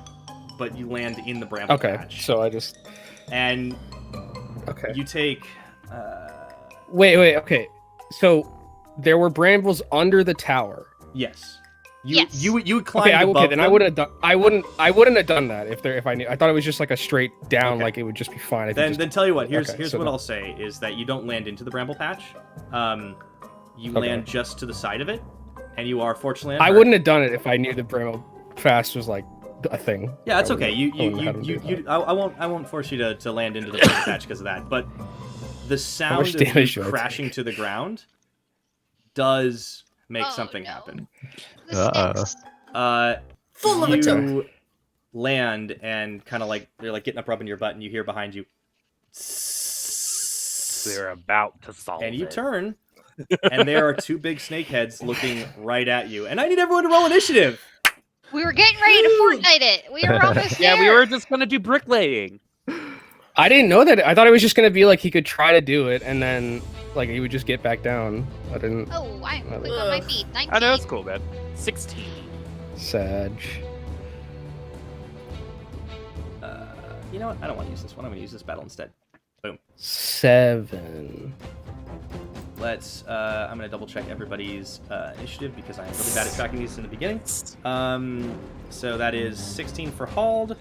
but you land in the bramble Okay, patch. so I just And okay. you take. Wait. Okay, so there were brambles under the tower. Yes. Yes. You would climb Okay, above then I them. would have done. I wouldn't have done that if I knew. I thought it was just like a straight down, Okay. like it would just be fine. I think Then tell you what. Here's Okay, so what then- I'll say is that you don't land into the bramble patch. You Okay. land just to the side of it, and you are fortunately. I unhurt. wouldn't have done it if I knew the bramble fast was like a thing. Yeah, that's I okay. wouldn't- I wouldn't have him do that. I won't force you to land into the bramble patch because of that. But the sound much of you damage do I crashing to the ground does make Oh, something no. happen. The Uh-oh. snakes. Full of a toke. You land and kind of like you're like getting up, rubbing your butt, and you hear behind you. We're about to solve And you it. turn, and there are 2 big snake heads looking right at you. And I need everyone to roll initiative. We were getting ready to Fortnite it. We were almost there. Yeah, we were just gonna do bricklaying. I didn't know that. I thought it was just gonna be like he could try to do it and then like he would just get back down. I didn't. Oh, I'm quick on my feet. 19. I know it's cool, man. 16. Sag. You know what? I don't want to use this one. I'm going to use this battle instead. 7. Let's. I'm going to double check everybody's initiative because I am really bad at tracking these in the beginning. So that is 16 for Hauld.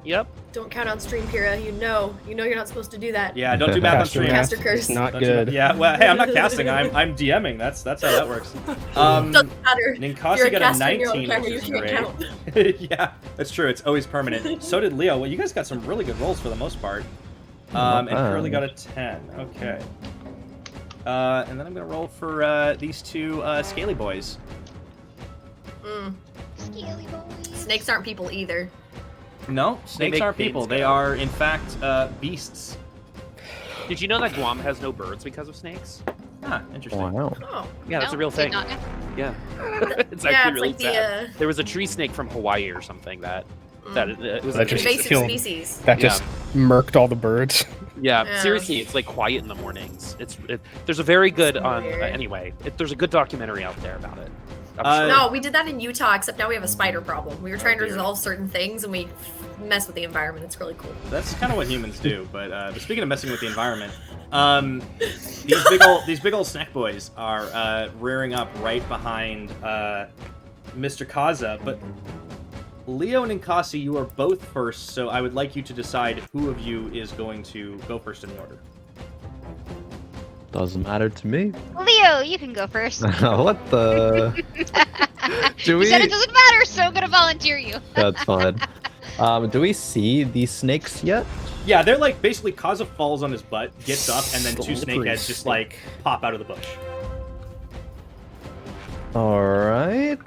Yep. Don't count on stream, Kira. You know you're not supposed to do that. Yeah, don't do math on Caster stream. math Caster curse. is not Don't do good. math- Yeah, well, hey, I'm not casting. I'm DMing. That's how that works. Doesn't matter. If Ninkasi you're a got a caster and you're on 19, camera, which you is can't great. count. Yeah, that's true. It's always permanent. So did Leo. Well, you guys got some really good rolls for the most part. Not And Curly bad. got a 10. Okay. And then I'm gonna roll for these 2 scaly boys. Scaly boys. Snakes aren't people either. No, snakes make aren't things people. go. They are, in fact, beasts. Did you know that Guam has no birds because of snakes? Ah, interesting. Wow. Oh. Yeah, that's No, a real did thing. not know. Yeah. It's Yeah, actually it's really like the, sad. There was a tree snake from Hawaii or something that it was That just Invasive killed- species. That just murked all the birds. Yeah, Yeah. seriously, it's like quiet in the mornings. There's a very good It's on weird. anyway. There's a good documentary out there about it. I'm sure. No, we did that in Utah, except now we have a spider problem. We were trying to dear. resolve certain things, and we mess with the environment. It's really cool. That's kind of what humans do. But speaking of messing with the environment, these big old snack boys are rearing up right behind Mr. Kaza. But Leo and Ninkasi, you are both first, so I would like you to decide who of you is going to go first in the order. Doesn't matter to me. Leo, you can go first. What the? Do You we? said it doesn't matter, so I'm gonna volunteer you. That's fine. Do we see these snakes yet? Yeah, they're like basically Kaza falls on his butt, gets up, and then two snake Slippery heads just like pop out of the bush. All right.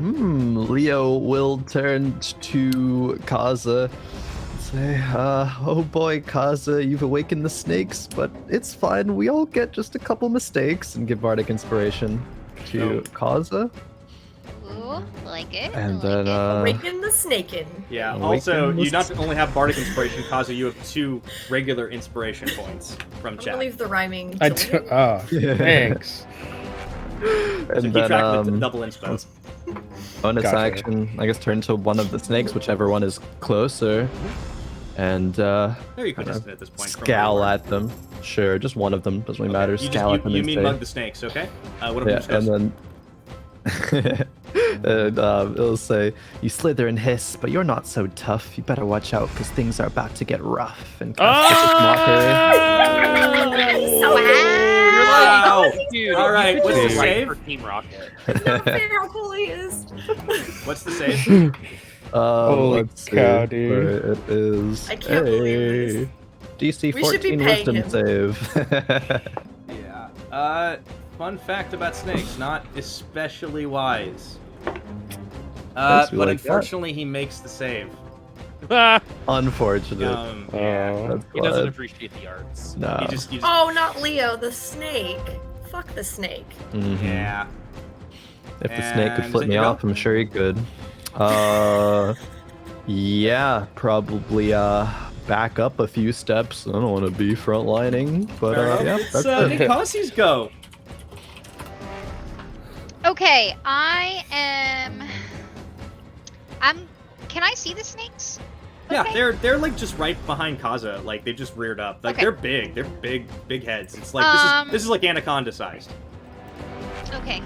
Leo will turn to Kaza and say, "Oh boy, Kaza, you've awakened the snakes, but it's fine. We all get just a couple mistakes," and give bardic inspiration to Kaza. Ooh, like it. And like then, it. Raking the snaking. Yeah, Awaken also, the you not only have bardic inspiration, Kaza, you have 2 regular inspiration points from I'm chat. gonna leave the rhyming. I to do, me. oh, thanks. So And keep then, track of the double inspo. bonus Gotcha. action, I guess, turn to one of the snakes, whichever one is closer, and They're equidistant at this point. from where scowl you are. at them. Sure, just one of them, doesn't really matter. You, Scowl at them you and mean say, bug the snakes, okay? What of yeah, them and then and it'll say, "You slither and hiss, but you're not so tough. You better watch out, because things are about to get rough." And So Wow! Dude, All right, you could what's the just write save? for Team Rocket. not fair how cool he is. What's the save? Holy let's see cow, dude. where it is. I can't believe this. DC We should be 14 paying wisdom him. save. Yeah. Fun fact about snakes, not especially wise. Let's be But like that. unfortunately, he makes the save. Unfortunate. Yeah. That's He doesn't glad. appreciate the arts. No. You just Oh, not Leo, the snake. Fuck the snake. Mhm. yeah. If the snake could And flip then me you go. off, I'm sure he could. Yeah, probably back up a few steps. I don't want to be frontlining, but Fair enough. yeah, It's that's it. Ninkasi's go. Okay, Can I see the snakes? Yeah, Okay. they're like just right behind Kaza. Like they just reared up. Like Okay. they're big. They're big heads. It's like this is like anaconda sized. Okay.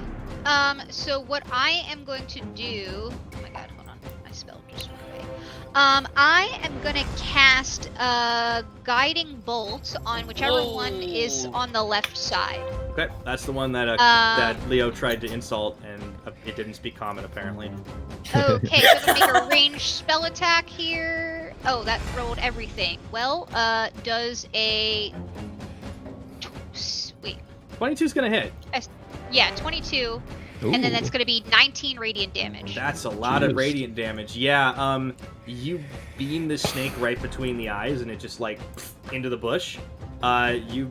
So what I am going to do... Oh my god, hold on. My spell just went away. I am gonna cast a guiding bolt on whichever one is on the left side. Okay, that's the one that that Leo tried to insult and it didn't speak common apparently. Okay, so I'm gonna make a ranged spell attack here. Oh, that rolled everything. Well, does a... Wait. 22's gonna hit. Yeah, 22. And then that's going to be 19 radiant damage. That's a lot of Jeez. radiant damage. Yeah, you beam the snake right between the eyes, and it just like into the bush. You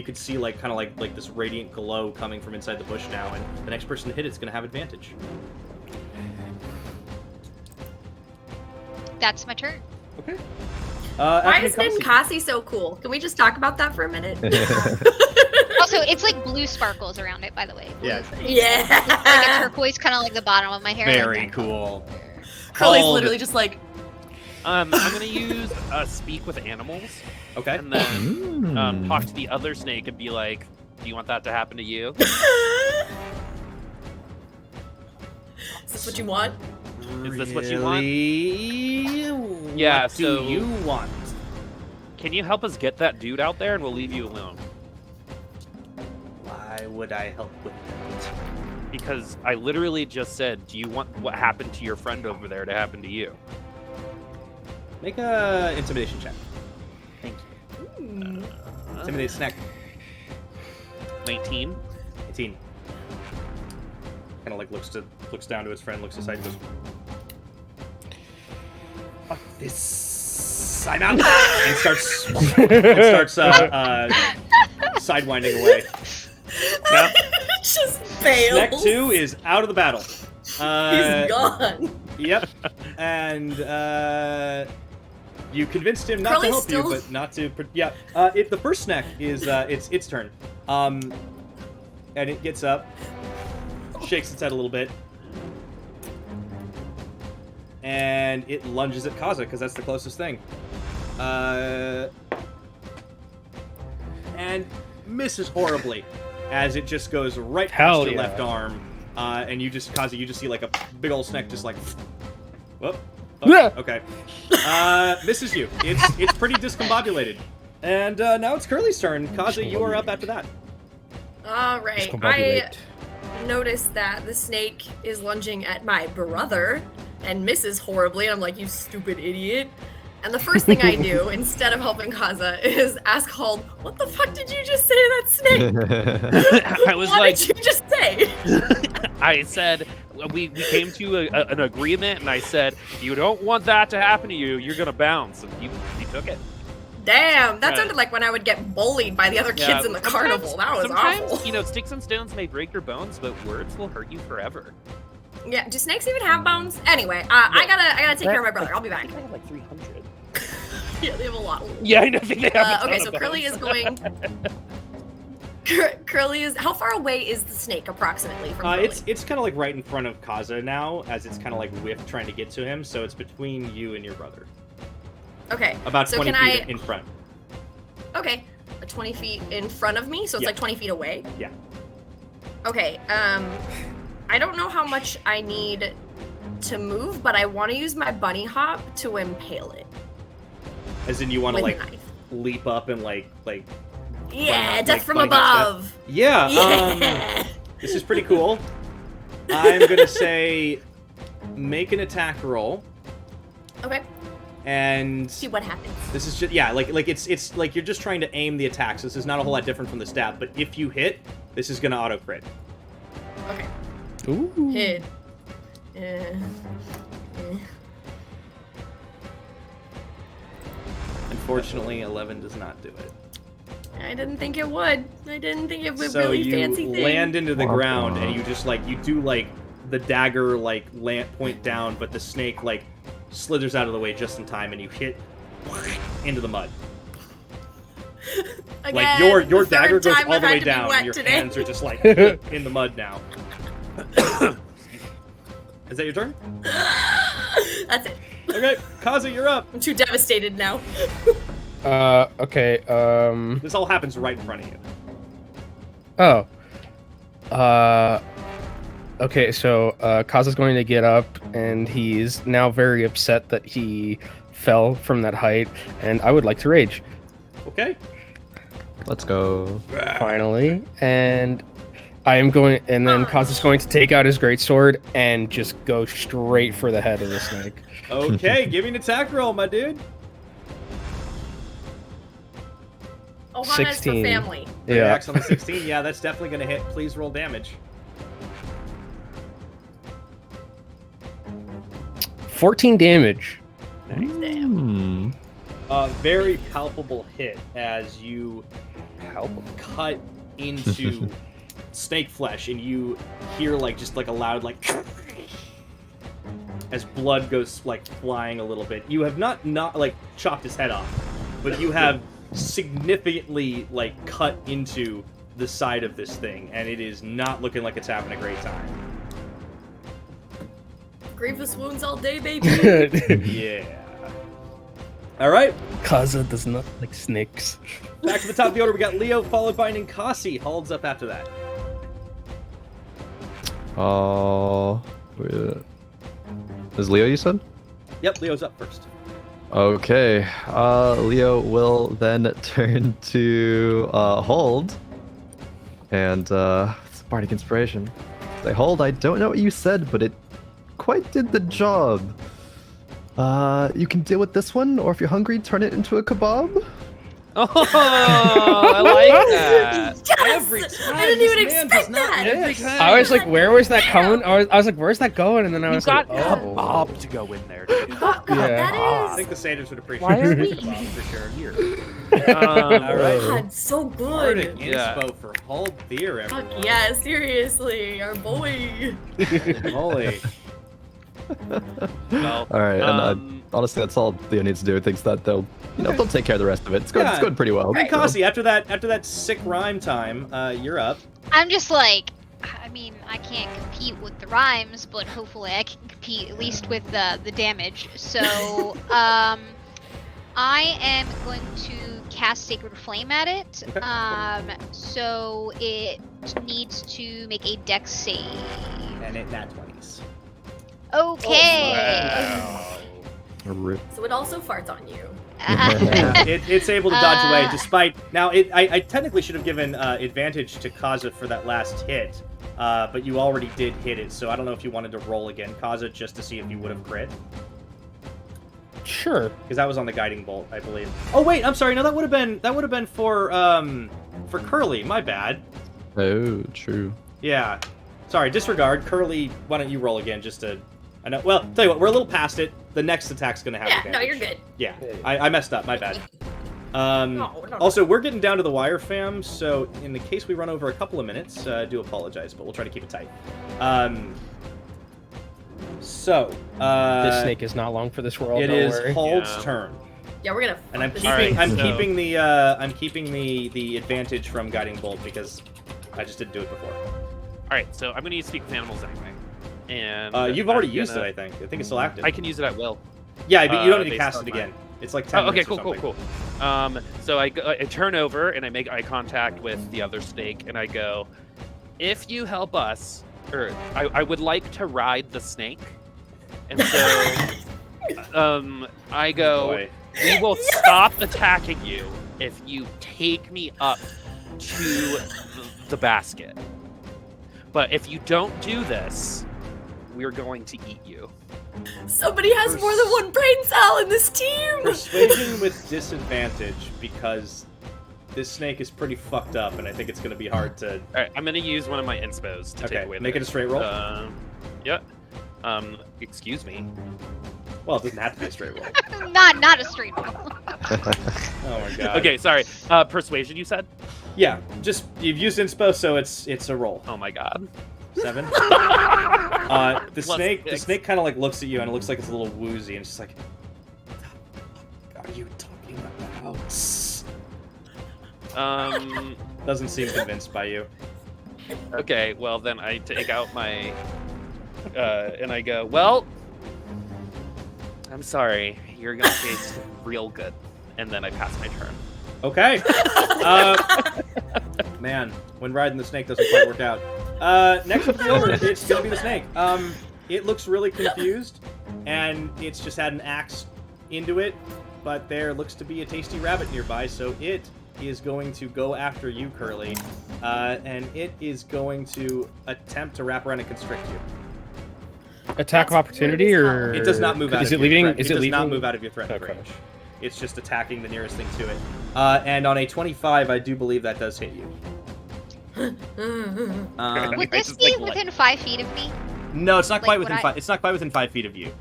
could see like kind of like this radiant glow coming from inside the bush now, and the next person to hit it's gonna have advantage. That's my turn. Okay. Why is Ninkasi. Ninkasi so cool? Can we just talk about that for a minute? Also, it's like blue sparkles around it, by the way. Blue, Yeah. like a Yeah. turquoise, kind of like the bottom of my hair. Very like that. cool. Curly's Hauld. literally just like, I'm gonna use speak with animals, Okay. and then Mm. talk to the other snake and be like, "Do you want that to happen to you?" Is this what you want? Is this what you want? Really? Yeah, What do so- you want? Can you help us get that dude out there, and we'll leave you alone? Why would I help with that? Because I literally just said, "Do you want what happened to your friend over there to happen to you?" Make a intimidation check. Thank you. Intimidate snack. 19. 18. Kind of like looks down to his friend, looks aside, and goes, "Fuck this! I'm out!" and starts sidewinding away. Now, Just fails. Snack 2 is out of the battle. He's gone. Yep. And you convinced him not Curly's to help still- you, but not to. Yeah. The first snack is its turn. And it gets up, shakes its head a little bit, and it lunges at Kaza because that's the closest thing. And misses horribly as it just goes right past Hell your yeah. left arm. and you just, Kaza, you just see like a big old snake just like, whoop. Yeah. Okay. Misses you. It's pretty discombobulated. And now it's Curly's turn. Kaza, you are up after that. All right. I noticed that the snake is lunging at my brother and misses horribly. And I'm like, you stupid idiot. And the first thing I do, instead of helping Kaza, is ask Hauld, what the fuck did you just say to that snake? I was what like, did you just say? I said, we came to an agreement, and I said, you don't want that to happen to you, you're going to bounce. And you took it. Damn, that Yeah. sounded like when I would get bullied by the other kids in the carnival. That was sometimes, awful. you know, sticks and stones may break your bones, but words will hurt you forever. Yeah, do snakes even have bones? Anyway, I gotta take care of my brother. I'll be back. I think I have like 300. Yeah, they have a lot. Yeah, I know. I think they have a ton Okay, of so bones. Curly is going. Curly is. How far away is the snake approximately from Curly? It's kind of like right in front of Kaza now, as it's kind of like whiffed trying to get to him. So it's between you and your brother. Okay. About so 20 can feet I? in front. Okay, 20 feet in front of me, so it's Yeah. like 20 feet away. Yeah. Okay. I don't know how much I need to move, but I want to use my bunny hop to impale it As in, you want to with like a knife. leap up and like. Yeah, like death from bunny hop above. Yeah. Yeah. This is pretty cool. I'm gonna say, make an attack roll, Okay. and See what happens. this is just like it's like you're just trying to aim the attacks. This is not a whole lot different from the stat, but if you hit, this is gonna auto crit. Okay. Ooh. Hit. Unfortunately, 11 does not do it. I didn't think it would. I didn't think it would So really you fancy thing. land into the Womp ground, womp. and you just like you do like the dagger like point down, but the snake like slithers out of the way just in time, and you hit into the mud. Again, Like your the third dagger goes time all I've the had way to be down, wet and your today. hands are just like in the mud now. Is that your turn? That's it. Okay, Kaza, you're up. I'm too devastated now. Okay, This all happens right in front of you. Okay, so, Kaza's going to get up, and he's now very upset that he fell from that height, and I would like to rage, Okay. Let's go. finally, and I am going, and then Kaza's going to take out his greatsword and just go straight for the head of the snake. Okay, give me an attack roll, my dude. Ohana's for 16. family. Yeah, Axe on the 16. Yeah, that's definitely going to hit. Please roll damage. 14 damage. Hmm. Very palpable hit as you cut into snake flesh, and you hear like just like a loud like as blood goes like flying a little bit. You have not like chopped his head off, but you have significantly like cut into the side of this thing, and it is not looking like it's having a great time. Grievous wounds all day, baby. Yeah. All right. Kaza does not like snakes. Back to the top of the order, we got Leo, followed by Ninkasi. Hauld's up after that. Oh. Is Leo, you said? Yep, Leo's up first. Okay. Leo will then turn to Hauld. And it's Bardic Inspiration. Say, Hauld, I don't know what you said, but it quite did the job. You can deal with this one, or if you're hungry, turn it into a kebab. Oh, I like that. Yes! Every time I didn't even this man expect does not that. Every miss. time. I was like, where was that coming? I was like, where's that going? And then I You was got like, oh. kebab to go in there, dude. Oh, God, Yeah. I that think is. the Satyrs would appreciate Why it. are we eating for sure here? All right. God, so Bardic good. Yeah. inspo for Hauld Thir, Fuck everyone. yeah, seriously, our boy. Holy. Well, All right, and honestly, that's all Leo needs to do. He thinks that they'll take care of the rest of it. It's Yeah. going pretty well. Hey, Kasi, after that sick rhyme time, you're up. I'm just like, I mean, I can't compete with the rhymes, but hopefully I can compete at least with the damage. So, I am going to cast Sacred Flame at it. Okay. So it needs to make a Dex save. and it nat 20s. Okay. Wow. Rip. So it also farts on you. Yeah, it's able to dodge away despite... Now, I technically should have given advantage to Kaza for that last hit, but you already did hit it, so I don't know if you wanted to roll again, Kaza, just to see if you would have crit. Sure. Because that was on the guiding bolt, I believe. Oh wait, I'm sorry. No, that would have been for Curly. My bad. Oh, true. Yeah. Sorry, disregard. Curly, why don't you roll again just to... I know. Well, tell you what, we're a little past it. The next attack's going to have Yeah, advantage. no, you're good. Yeah, I messed up. My bad. No. Also, we're getting down to the wire, fam, so in the case we run over a couple of minutes, do apologize, but we'll try to keep it tight. This snake is not long for this world. It don't is worry. Hauld's turn. Yeah, we're gonna. And I'm fuck keeping, this Alright, I'm keeping the advantage from guiding bolt because I just didn't do it before. All right, so I'm gonna use speak with animals anyway. And You've already I'm used gonna- it, I think. I think it's still active. I can use it at will. Yeah, but you don't need to based cast on it my- again. It's like 10 Oh, okay, minutes or cool. something. So I turn over and I make eye contact with the other snake, and I go, "If you help us, or I would like to ride the snake." And so, I go, Boy. "We will stop attacking you if you take me up to the basket. But if you don't do this, we're going to eat you." Somebody has more than one brain cell in this team. Persuasion with disadvantage because this snake is pretty fucked up, and I think it's going to be hard to... All right, I'm gonna use one of my inspos to take Okay, away. make it a the- straight roll. Yeah. Excuse me. Well, it doesn't have to be a straight roll. Not a straight roll. Oh my god. Okay, sorry. Persuasion, you said? Yeah, just you've used inspo, so it's a roll. Oh my god. 7. The Plus snake 6. kind of like looks at you and it looks like it's a little woozy and it's just like, "What are you talking about?" Doesn't seem convinced by you. Okay, well then I take out my and I go, "Well, I'm sorry. You're gonna taste real good." And then I pass my turn. Okay. Man, when riding the snake doesn't quite work out. Next up the order, it's gonna be the snake. It looks really confused, and it's just had an axe into it, but there looks to be a tasty rabbit nearby, so it is going to go after you, Curly, and it is going to attempt to wrap around and constrict you. Attack of opportunity, or It does not move out Is of it your leaving? threat- Is it it does leaving? not move out of your threat Okay. range. It's just attacking the nearest thing to it. And on a 25, I do believe that does hit you. Would this just, be like, within 5 feet of me? No, it's not Like, quite would within I- 5. It's not quite within 5 feet of you.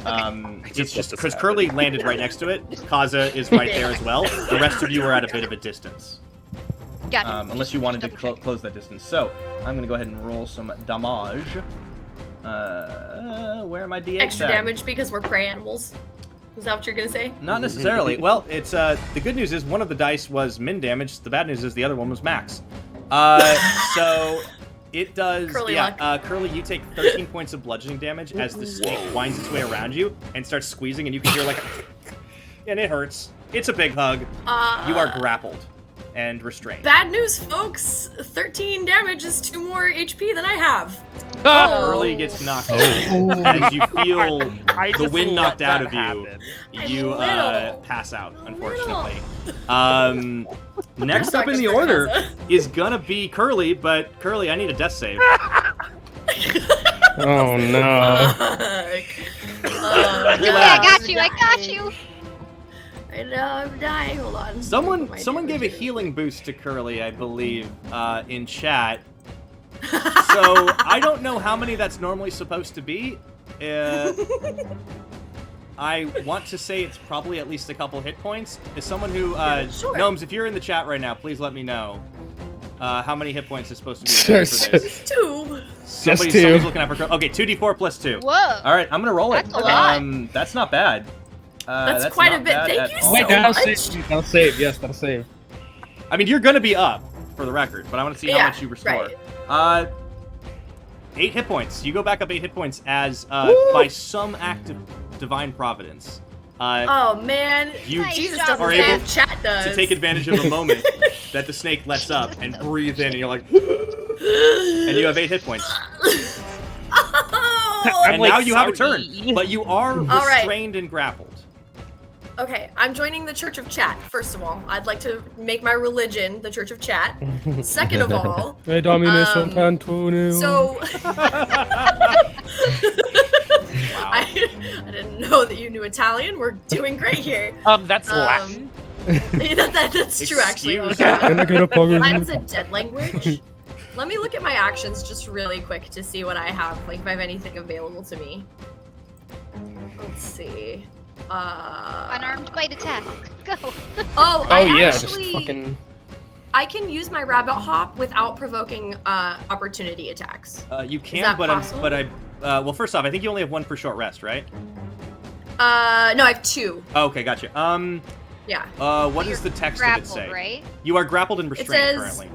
It's just just let because this Curly landed right next to it. Kaza is right there as well. The rest of you are at a bit of a distance, Gotcha. unless you wanted to Double check. close that distance. So I'm gonna go ahead and roll some damage. Where are my d8s Extra at? damage because we're prey animals. Is that what you're gonna say? Not necessarily. Well, it's the good news is one of the dice was min damage. The bad news is the other one was max. So it does. Curly yeah, luck. Curly, you take 13 points of bludgeoning damage as the snake winds its way around you and starts squeezing, and you can hear like, and it hurts. It's a big hug. You are grappled and restrained. Bad news, folks. 13 damage is 2 more HP than I have. Curly gets knocked out as you feel I the just wind let knocked out that of you. happen. You little. pass out, little. unfortunately. Next up in the Sorry, order Kaza. is gonna be Curly, but Curly, I need a death save. Oh no! Yeah, I got you. I got you. I know I'm dying. Hold on. Someone My gave a damage. healing boost to Curly, I believe, in chat. So I don't know how many that's normally supposed to be. I want to say it's probably at least a couple hit points. As someone who, sure. Gnomes, if you're in the chat right now, please let me know how many hit points is supposed to be Sure, for this. 2. Somebody's two. looking at for Curly. Okay, 2d4 plus 2. Whoa. All right, I'm gonna roll it. That's a lot. That's not bad. That's quite a not bit. bad Thank at you all. so Wait, that'll much. save. That'll save. Yes, that'll save. I mean, you're gonna be up for the record, but I want to see how Yeah, much you restore. 8 hit points. You go back up 8 hit points as by some act of divine providence. Oh man. You Nice Jesus job, doesn't are say able if chat does. to take advantage of a moment that the snake lets up and breathe in, and you're like, and you have 8 hit points. Oh! And now you have a turn, but you are right. restrained and grappled. Okay, I'm joining the Church of Chat, first of all. I'd like to make my religion the Church of Chat. Second of all... so... I didn't know that you knew Italian. We're doing great here. That's Latin. That's true, actually. Excuse Latin's a dead language. Let me look at my actions just really quick to see what I have, like if I have anything available to me. Let's see. Unarmed bite attack. Go. Oh, yeah, actually, just fucking... I can use my rabbit hop without provoking opportunity attacks. You can, that but possible? well, first off, I think you only have one for short rest, right? No, I have 2. Oh, okay, gotcha. Yeah. What does the text of it Grappled, say? right? You are grappled and restrained currently.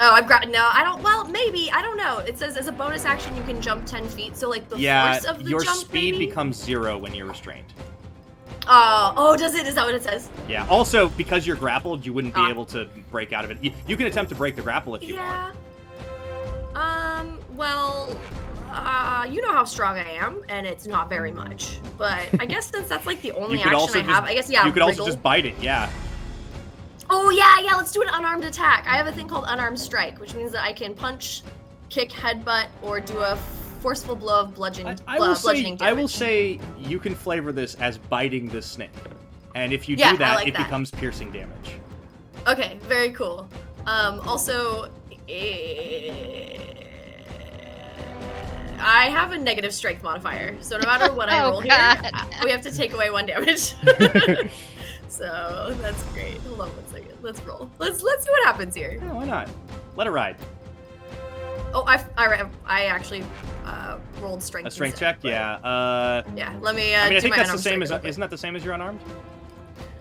Oh, no, I don't. Well, maybe I don't know. It says as a bonus action you can jump 10 feet. So like the force of the your jump. speed maybe? becomes 0 when you're restrained. Oh, does it? Is that what it says? Yeah. Also, because you're grappled, you wouldn't be able to break out of it. You can attempt to break the grapple if you want. Well, you know how strong I am, and it's not very much. But I guess since that's like the only action I have, I guess yeah. You could also just bite it. Yeah. Oh yeah. Let's do an unarmed attack. I have a thing called unarmed strike, which means that I can punch, kick, headbutt, or do a forceful blow of bludgeoning damage. I will say you can flavor this as biting the snake, and if you Yeah, do that, like it that. becomes piercing damage. Okay, very cool. Also, I have a negative strength modifier, so no matter what I Oh, roll God. here, we have to take away 1 damage. So that's great. Hold on 1 second. Let's roll. Let's see what happens here. Yeah, why not? Let it ride. Oh, I actually rolled strength. A strength instead, check, but- yeah. Yeah. Let me. I mean, I do think my that's the unarmed same strike as. real quick. Isn't that the same as your unarmed?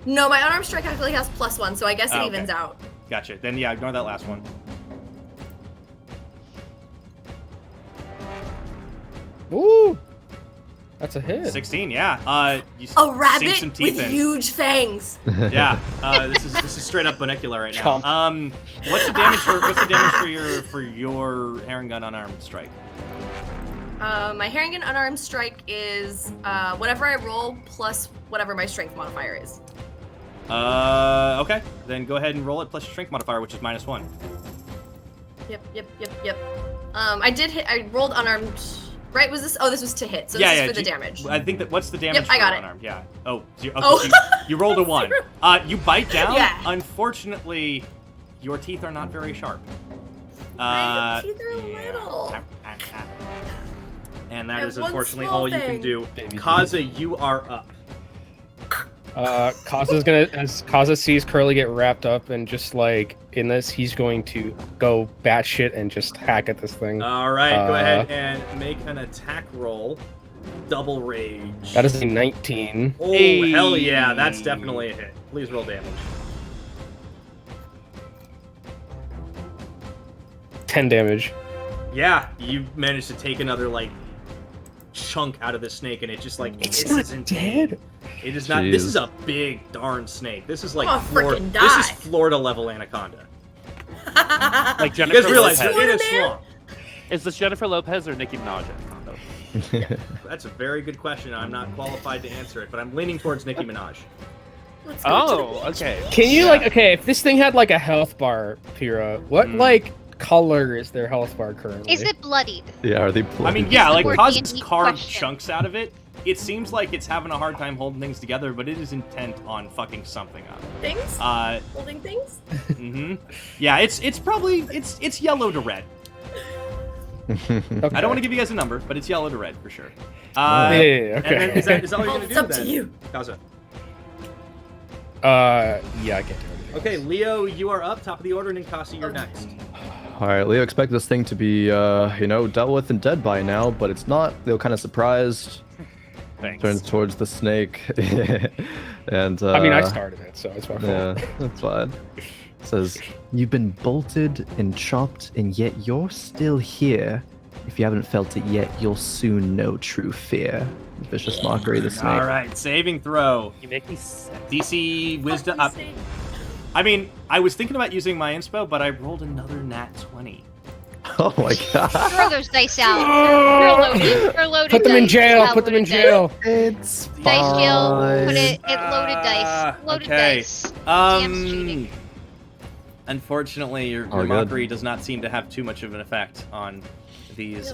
No, my unarmed strike actually has +1, so I guess it Oh, okay. evens out. Gotcha. Then yeah, ignore that last one. Ooh! That's a hit. 16, yeah. You A sink rabbit some teeth with in. huge fangs. Yeah. This is straight up Bunicular right now. What's the damage for your herring gun unarmed strike? My herring gun unarmed strike is whatever I roll plus whatever my strength modifier is. Okay. Then go ahead and roll it plus your strength modifier, which is -1. Yep. I did hit. I rolled unarmed. Right? Was this? Oh, this was to hit. So this is for the damage. I think that. What's the damage? Yep, I got for it. unarmed? Yeah. Oh. Okay, Oh. so you rolled a 1. You bite down. Yeah. Unfortunately, your teeth are not very sharp. My teeth are yeah. little. And that I have is one unfortunately small all you can thing. do. Baby Kaza, you are up. Kaza's gonna, as Kaza sees Curly get wrapped up and just like in this, he's going to go batshit and just hack at this thing. All right, go ahead and make an attack roll. Double rage. That is a 19. Oh, Hey. hell yeah, that's definitely a hit. Please roll damage. 10 damage. Yeah, you managed to take another like chunk out of the snake, and it just like It's hisses not into dead. It is not. This Jeez. is a big darn snake. This is like Oh, frickin' This is die. Florida level anaconda. Like You Jennifer guys realize Lopez. it is Florida swamp. Is this Jennifer Lopez or Nicki Minaj anaconda? That's a very good question. I'm not qualified to answer it, but I'm leaning towards Nicki Minaj. Let's go to the Oh, beach. okay. Can you like, okay, if this thing had like a health bar, Pira, what like color is their health bar currently? Is it bloodied? Yeah, are they? I mean, yeah, like Or Cosmic's D&D carved question. chunks out of it. It seems like it's having a hard time holding things together, but it is intent on fucking something up. Things? Uh, Holding things? Yeah, it's probably it's yellow to red. Okay. I don't want to give you guys a number, but it's yellow to red for sure. Yeah, okay. And then is that all you're Well, gonna it's do up then? to you. Kaza. Yeah, I can't do anything. Okay, Leo, you are up, top of the order, and Ninkasi, you're next. All right, Leo, expect this thing to be, dealt with and dead by now, but it's not. Leo kind of surprised, Thanks. turns towards the snake, and I mean, I started it, so it's my fault. Yeah, that's fine. Says, you've been bolted and chopped, and yet you're still here. If you haven't felt it yet, you'll soon know true fear. Vicious mockery of the snake. All right, saving throw. You make me sick. DC Wisdom up. Fucking snake. I mean, I was thinking about using my inspo, but I rolled another nat 20. Oh my god. Throw those dice out. They're loaded. Put them in dice. jail. Yeah, Put them in loaded jail. It's Dice, dice jail. Put fine. it. It loaded dice. Loaded okay. dice. DM's cheating. Unfortunately, your All good. mockery does not seem to have too much of an effect on these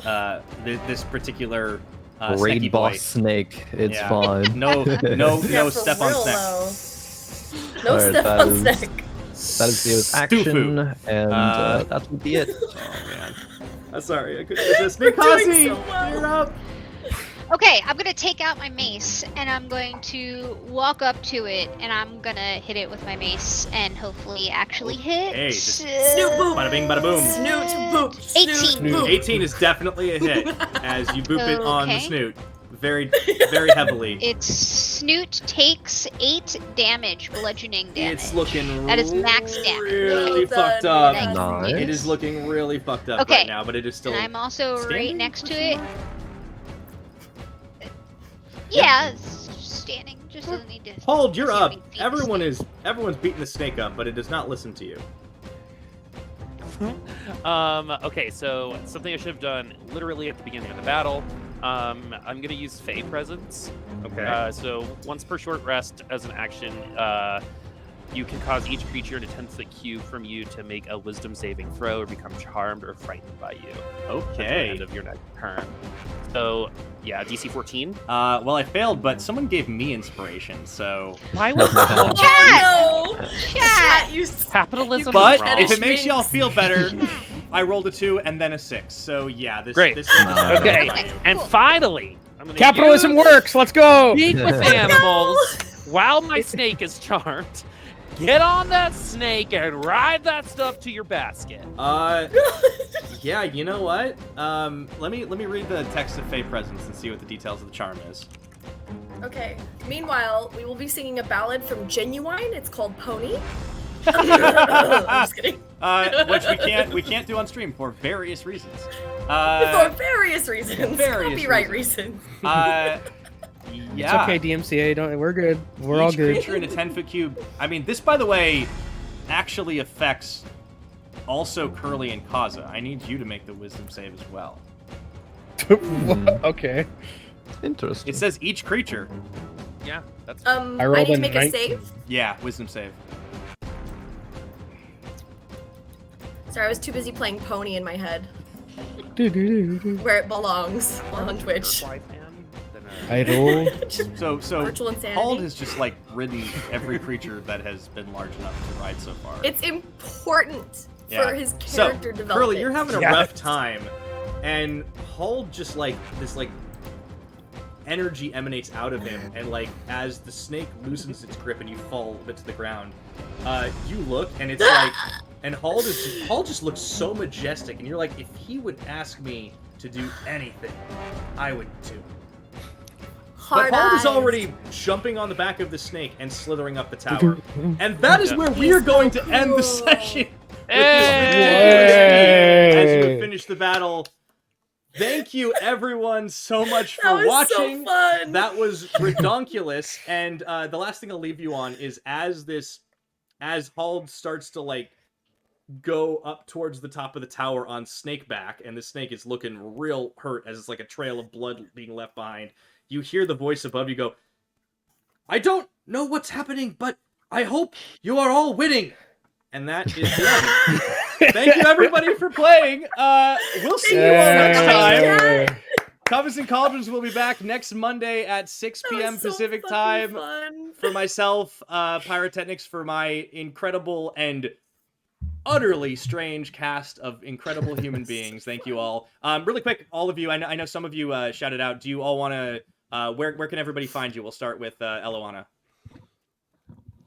this particular Raid snaky boss boy. snake. It's Yeah. fine. No Yeah, for step on real, snack. though. No Alright, step that on is- snack. That is the action, and that will be it. Oh man. I'm sorry, I couldn't resist. We're doing Ninkasi, so well. you're up. Okay, I'm gonna take out my mace and I'm going to walk up to it and I'm gonna hit it with my mace and hopefully actually hit. Hey, just Snoop boop. Bada bing, bada boom. Snoot boop. 18. Snoot boop. 18 is definitely a hit as you boop it on the Okay. snoot, very heavily. Its snoot takes 8 damage, bludgeoning damage. It's looking That is max damage. really Well fucked done. up. Nice. It is looking really fucked up Okay. right now, but it is still. And I'm also standing? right next to it. Yeah, it's standing. Just doesn't need to. Hold, you're up. standing feet. Everyone's beating the snake up, but it does not listen to you. Okay, so something I should have done literally at the beginning of the battle. I'm gonna use Fey Presence. Okay. So once per short rest as an action, you can cause each creature in a 10-foot cube from you to make a Wisdom saving throw or become charmed or frightened by you. At the Okay. end of your next turn. So yeah, DC 14. Well, I failed, but someone gave me inspiration, so. Why was Oh, no. Chat! You capitalism? But wrong? if it makes y'all feel better, I rolled a 2 and then a 6. So yeah, this. Great. This Nice. Okay, Okay, and cool. finally, I'm gonna Capitalism use works. Let's go. Speak with animals while my snake is charmed. Get on that snake and ride that stuff to your basket. Yeah, you know what? Let me read the text of Fey Presence and see what the details of the charm is. Okay. Meanwhile, we will be singing a ballad from Genuine. It's called Pony. I'm just kidding. Which we can't do on stream for various reasons. For various reasons. various Copyright reasons. Yeah. It's okay, DMCA. Don't. We're good. We're all Each good. creature in a 10-foot cube. I mean, this, by the way, actually affects also Curly and Kaza. I need you to make the wisdom save as well. Okay. Interesting. It says each creature. Yeah, that's I I rolled need a to make a 19. save. Yeah, wisdom save. Sorry, I was too busy playing Pony in my head, Do-do-do-do. where it belongs on Twitch. Butterfly fan, then, I roll. So Virtual insanity. Hauld has just like ridden every creature that has been large enough to ride so far. It's important Yeah. for his character development. Curly, you're having a Yes. rough time, and Hauld just like this like energy emanates out of him, and like as the snake loosens its grip and you fall a bit to the ground, you look and it's like, and Hauld just looks so majestic, and you're like, if he would ask me to do anything, I would do. Hard But Hauld is eyes. already jumping on the back of the snake and slithering up the tower, and that is Yeah. where we are He's going so to end the cool. session. Hey! As you have finished the battle. Thank you everyone so much That for was watching. so fun. That was redonkulous. And the last thing I'll leave you on is as Hauld starts to like go up towards the top of the tower on Snakeback, and the snake is looking real hurt as it's like a trail of blood being left behind. You hear the voice above you go, "I don't know what's happening, but I hope you are all winning." And that is the end. Thank you everybody for playing. We'll see you all next time. Yeah. Covens and Cauldrons will be back next Monday at 6 That p.m. was so Pacific fucking time. fun. For myself, PiraTechnics, for my incredible and utterly strange cast of incredible human beings. Thank you all. Really quick, all of you, I know some of you shouted out. Do you all want to, where can everybody find you? We'll start with Ehloanna.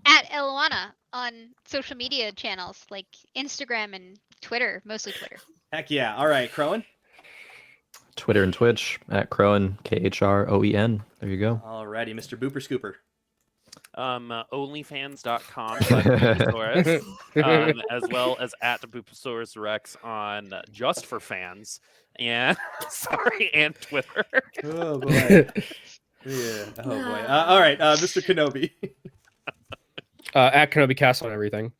At Ehloanna on social media channels like Instagram and Twitter, mostly Twitter. Heck yeah. All right, Khroen. Twitter and Twitch at Khroen, Khroen. There you go. Alrighty, Mr. Booper Scooper. Onlyfans.com as well as at BoopasaurusRex on Just for Fans and and Twitter. Oh boy. Yeah. Oh boy. All right, Mr. Kenobi. At KenobiCasts on everything.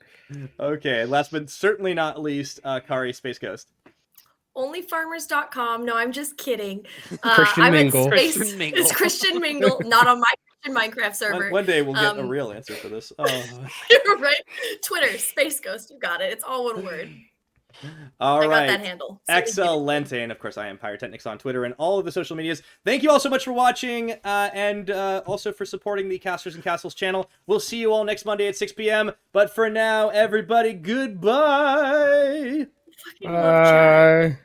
Okay, last but certainly not least, Kari, SpaceGhost. onlyfarmers.com. No, I'm just kidding. Christian I'm at Mingle. Christian Mingle. It's Christian Mingle, not on my Christian Minecraft server. One day we'll get a real answer for this. Oh. Right? Twitter, SpaceGhost, you got it. It's all one word. All I right. got that handle. So Excellent. And of course, I am PiraTechnics on Twitter and all of the social medias. Thank you all so much for watching and also for supporting the Casters and Castles channel. We'll see you all next Monday at 6 p.m. But for now, everybody, goodbye. fucking love chat.